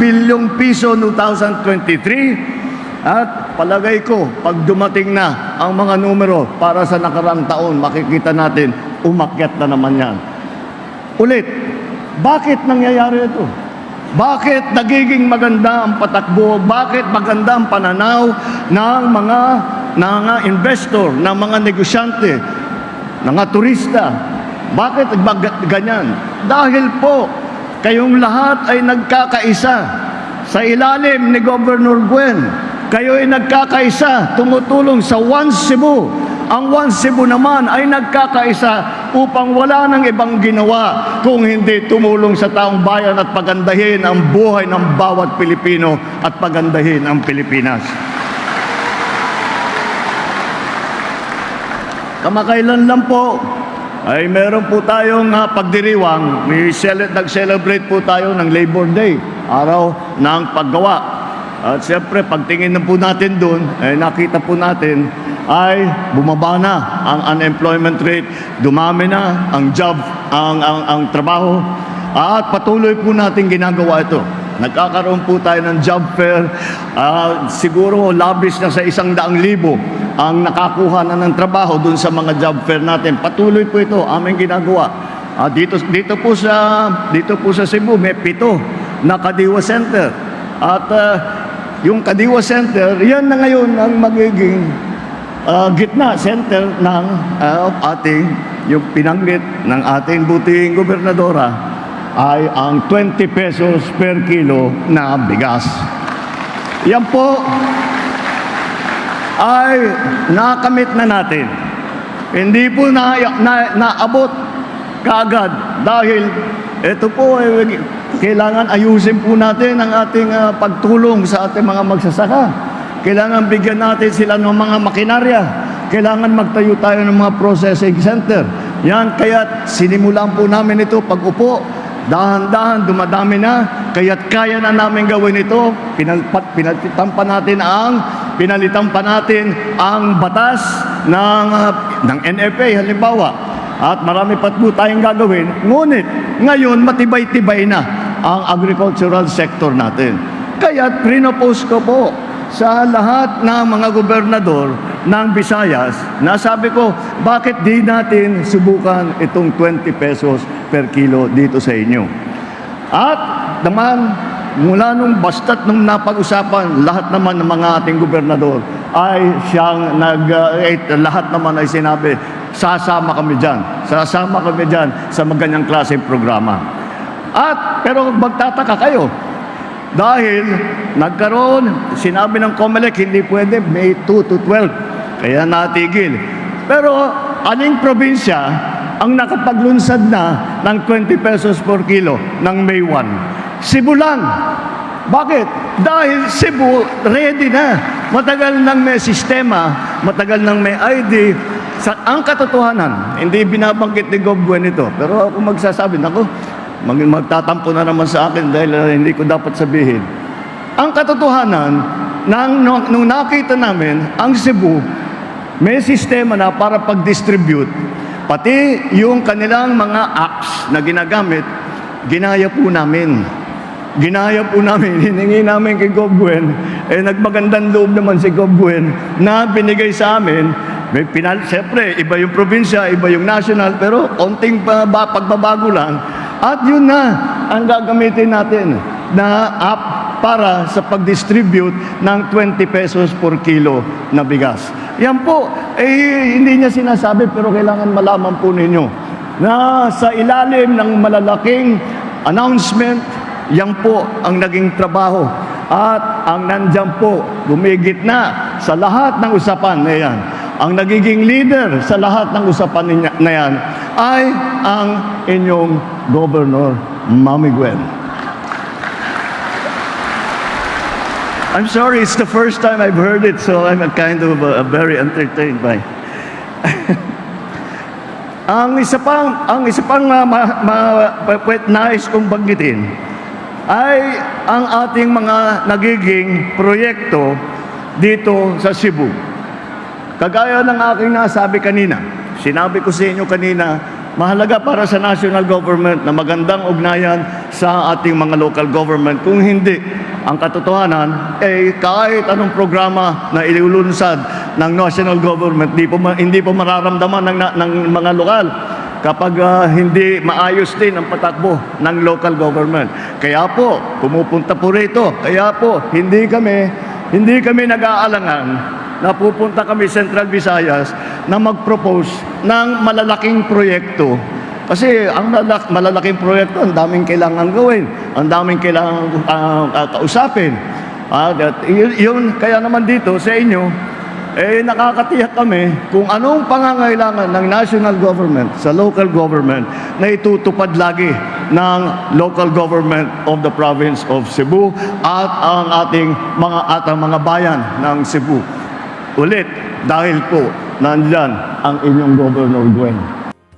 bilyong piso noong 2023. At palagay ko, pag dumating na ang mga numero para sa nakaraang taon, makikita natin, umakyat na naman yan. Ulit, bakit nangyayari ito? Bakit nagiging maganda ang patakbo? Bakit maganda ang pananaw ng mga investor, ng mga negosyante, ng mga turista? Bakit ganyan? Dahil po, kayong lahat ay nagkakaisa sa ilalim ni Governor Gwen. Kayo ay nagkakaisa, tumutulong sa One Cebu. Ang One Cebu naman ay nagkakaisa upang wala nang ibang ginawa kung hindi tumulong sa taong bayan at pagandahin ang buhay ng bawat Pilipino at pagandahin ang Pilipinas. Kamakailan lang po ay meron po tayong pagdiriwang, nag-celebrate po tayo ng Labor Day, araw ng paggawa. At siyempre, pagtingin na po natin doon, nakita po natin ay bumaba na ang unemployment rate, dumami na ang job, ang trabaho, at patuloy po natin ginagawa ito. Nagkakaroon po tayo ng job fair, siguro labis na sa 100,000 ang nakakuha na ng trabaho dun sa mga job fair natin. Patuloy po ito, aming ginagawa. Dito po sa Cebu, may 7 na Kadiwa Center. At yung Kadiwa Center, yan na ngayon ang magiging gitna center ng yung pinanggit ng ating butihing gobernadora ay ang 20 pesos per kilo na bigas. Yan po ay nakamit na natin. Hindi po naabot kaagad dahil ito po ay kailangan ayusin po natin ang ating pagtulong sa ating mga magsasaka. Kailangan bigyan natin sila ng mga makinarya. Kailangan magtayo tayo ng mga processing center. Yan, kaya sinimulan po namin ito pag-upo. Dahan-dahan, dumadami na, kaya't kaya na namin gawin ito. Pinalitan pa natin ang batas ng NFA, halimbawa. At marami pa po tayong gagawin. Ngunit, ngayon, matibay-tibay na ang agricultural sector natin. Kaya't pinopose ko po sa lahat ng mga gobernador ng Visayas na sabi ko, bakit di natin subukan itong 20 pesos per kilo dito sa inyo? At naman, mula nung basta't nung napag-usapan, lahat naman ng mga ating gobernador ay siyang lahat naman ay sinabi, sasama kami dyan sa maganyang klaseng programa. Pero magtataka kayo, dahil nagkaroon, sinabi ng COMELEC, hindi pwede May 2 to 12. Kaya natigil. Pero aning probinsya ang nakapaglunsad na ng 20 pesos per kilo ng May 1? Cebu lang. Bakit? Dahil Cebu ready na. Matagal nang may sistema, matagal nang may ID. Ang katotohanan, hindi binabanggit ni Gov. Buen ito. Pero ako magsasabi, magtatampo na naman sa akin dahil hindi ko dapat sabihin. Ang katotohanan, nung nakita namin, ang Cebu, may sistema na para pag-distribute, pati yung kanilang mga apps na ginagamit, ginaya po namin. Hiningi namin kay Gov. Buen, nagmagandang loob naman si Gov. Buen na binigay sa amin. Siyempre, iba yung probinsya, iba yung national, pero konting pagbabago lang. At yun na ang gagamitin natin na app para sa pag-distribute ng 20 pesos per kilo na bigas. Yan po, hindi niya sinasabi pero kailangan malaman po ninyo na sa ilalim ng malalaking announcement, yan po ang naging trabaho. At ang nandyan po, gumigit na sa lahat ng usapan na yan. Ang nagiging leader sa lahat ng usapan na yan ay ang inyong Governor Mami Gwen. I'm sorry, it's the first time I've heard it, so I'm kind of very entertained by. Ang isa pang nais kong banggitin ay ang ating mga nagiging proyekto dito sa Cebu. Kagaya ng aking nasabi kanina, sinabi ko sa inyo kanina, mahalaga para sa national government na magandang ugnayan sa ating mga local government. Kung hindi, ang katotohanan, kahit anong programa na ilulunsad ng national government, hindi po mararamdaman ng mga lokal kapag hindi maayos din ang patakbo ng local government. Kaya po, pumupunta po rito. Kaya po, hindi kami nag-aalangan na pupunta kami Central Visayas na mag-propose ng malalaking proyekto. Kasi ang malalaking proyekto, ang daming kailangan gawin, ang daming kailangan kausapin. Kaya naman dito sa inyo, nakakatiyak kami kung anong pangangailangan ng national government sa local government na itutupad lagi ng local government of the province of Cebu at ang ating mga bayan ng Cebu. Ulit, dahil po nandyan ang inyong Governor Gwen.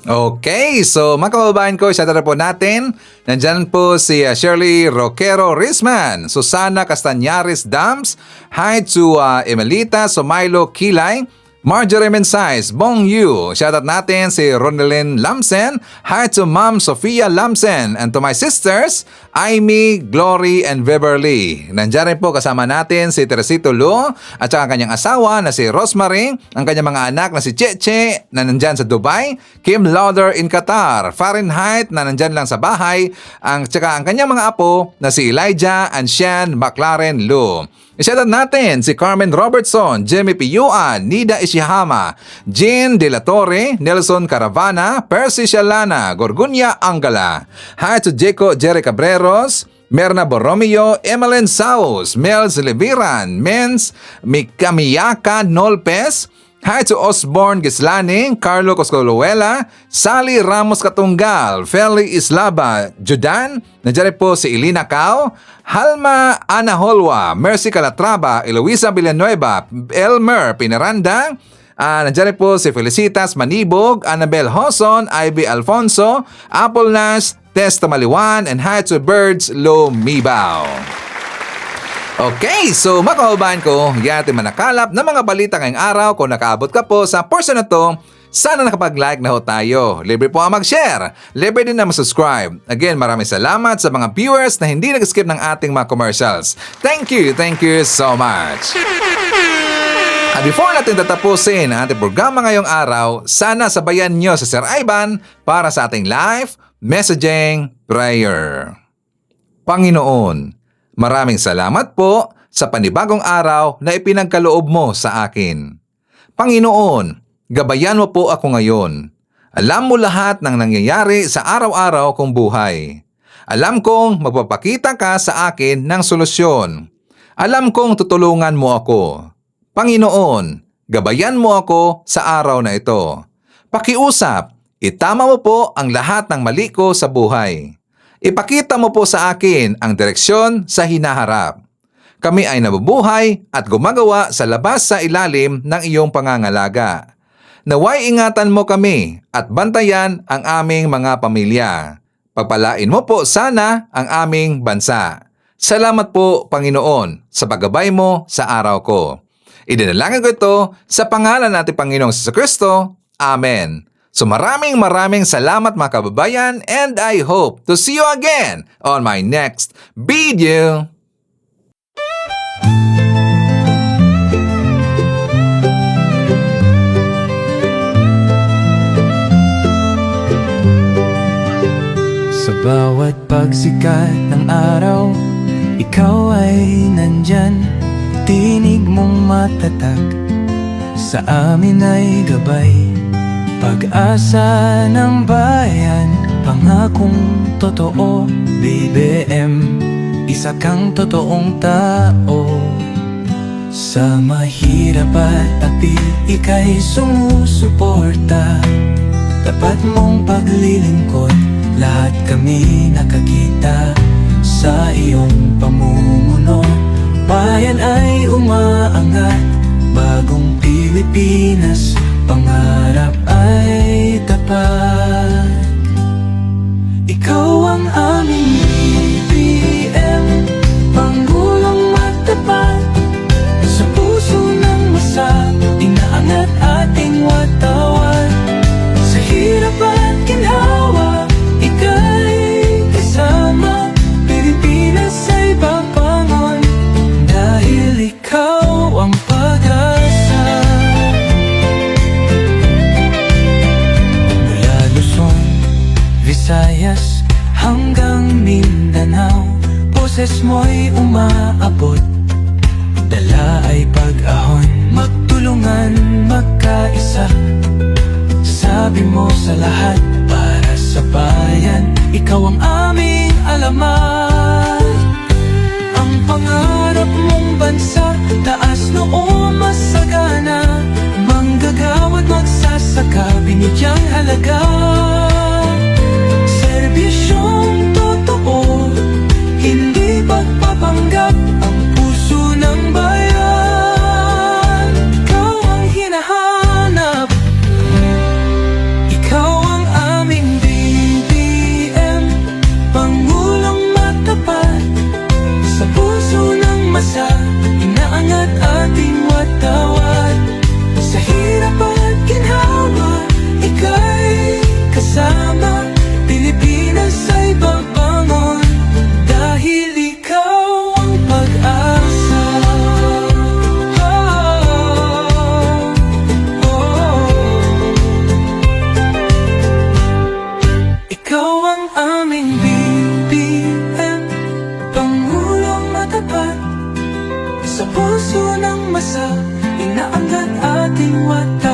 Okay, so mga kababayan ko, shout out po natin. Nandyan po si Shirley Roquero Risman, Susana Castañares Dams, hi to Emelita Somailo Kilay, Marjorie Mensais, Bong Yu. Shoutout natin si Ronelyn Lamsen. Hi to Ma'am Sofia Lamsen. And to my sisters, Amy, Glory, and Beverly. Nandiyan rin po kasama natin si Teresito Lu at saka kanyang asawa na si Rosemary, ang kanyang mga anak na si Cheche na nandyan sa Dubai, Kim Lauder in Qatar, Fahrenheit na nandyan lang sa bahay, ang tsaka ang kanyang mga apo na si Elijah and Shan McLaren Lu. I-shoutout natin si Carmen Robertson, Jimmy Piyuan, Nida Ishihama, Jean De La Torre, Nelson Caravana, Percy Shalana, Gorgunya Angala. Hi to Jeco Jerry Cabreros, Merna Borromeo, Emeline Saus, Mels Leviran, Mens Mikamiyaka Nolpes. Hi to Osborne Gislaning, Carlo Coscoluela, Sally Ramos Katunggal, Feli Islaba, Judan, nandiyan po si Elina Cao, Halma Ana Holwa, Mercy Calatrava, Eloisa Villanueva, Elmer Pinaranda, nandiyan po si Felicitas Manibog, Annabel Hoson, Ivy Alfonso, Apple Nash, Testa Maliwan, and hi to Birds Lumibao. Okay, so mga kababayan ko, yati manakalap ng mga balita ngayong araw. Kung nakaabot ka po sa portion na to, sana nakapag-like na ho tayo. Libre po ang mag-share. Libre din na mag-subscribe. Again, maraming salamat sa mga viewers na hindi nag-skip ng ating mga commercials. Thank you so much. At before natin tatapusin ang ating programa ngayong araw, sana sabayan nyo sa Sir Ivan para sa ating live messaging prayer. Panginoon, maraming salamat po sa panibagong araw na ipinagkaloob mo sa akin. Panginoon, gabayan mo po ako ngayon. Alam mo lahat ng nangyayari sa araw-araw kong buhay. Alam kong magpapakita ka sa akin ng solusyon. Alam kong tutulungan mo ako. Panginoon, gabayan mo ako sa araw na ito. Pakiusap, itama mo po ang lahat ng mali ko sa buhay. Ipakita mo po sa akin ang direksyon sa hinaharap. Kami ay nabubuhay at gumagawa sa labas sa ilalim ng iyong pangangalaga. Naway ingatan mo kami at bantayan ang aming mga pamilya. Pagpalain mo po sana ang aming bansa. Salamat po, Panginoon, sa paggabay mo sa araw ko. Idinalangin ko ito sa pangalan natin Panginoong Jesucristo. Amen. So maraming salamat mga kababayan, and I hope to see you again on my next video. Sa bawat pagsikat ng araw, ikaw ay nandyan. Tinig mong matatag, sa amin ay gabay. Pag-asa ng bayan, pangakong totoo. BBM, isa kang totoong tao. Sa mahirap at api, ika'y sumusuporta. Tapat mong paglilingkod, lahat kami nakakita. Sa iyong pamumuno, bayan ay umaangat. Bagong Pilipinas, pangarap ay tapat. Ikaw ang aming BBM, Pangulong matapat. Sa puso ng masa, inaangat ating watawat. Sa hirap at ginhawa, ika'y kasama. Pilipinas ay papangon, dahil ikaw ang pag-asa. Visayas hanggang Mindanao, boses mo'y umaabot. Dala ay pag-ahon, magtulungan, magkaisa. Sabi mo sa lahat, para sa bayan, ikaw ang aming alamat. Ang pangarap mong bansa, taas noo masagana. Manggagawa't magsasaka, binigyang halaga. Serbisyong totoo, hindi pagpapanggap. Ang puso ng bayan, ikaw ang hinahanap. Ikaw ang ating mata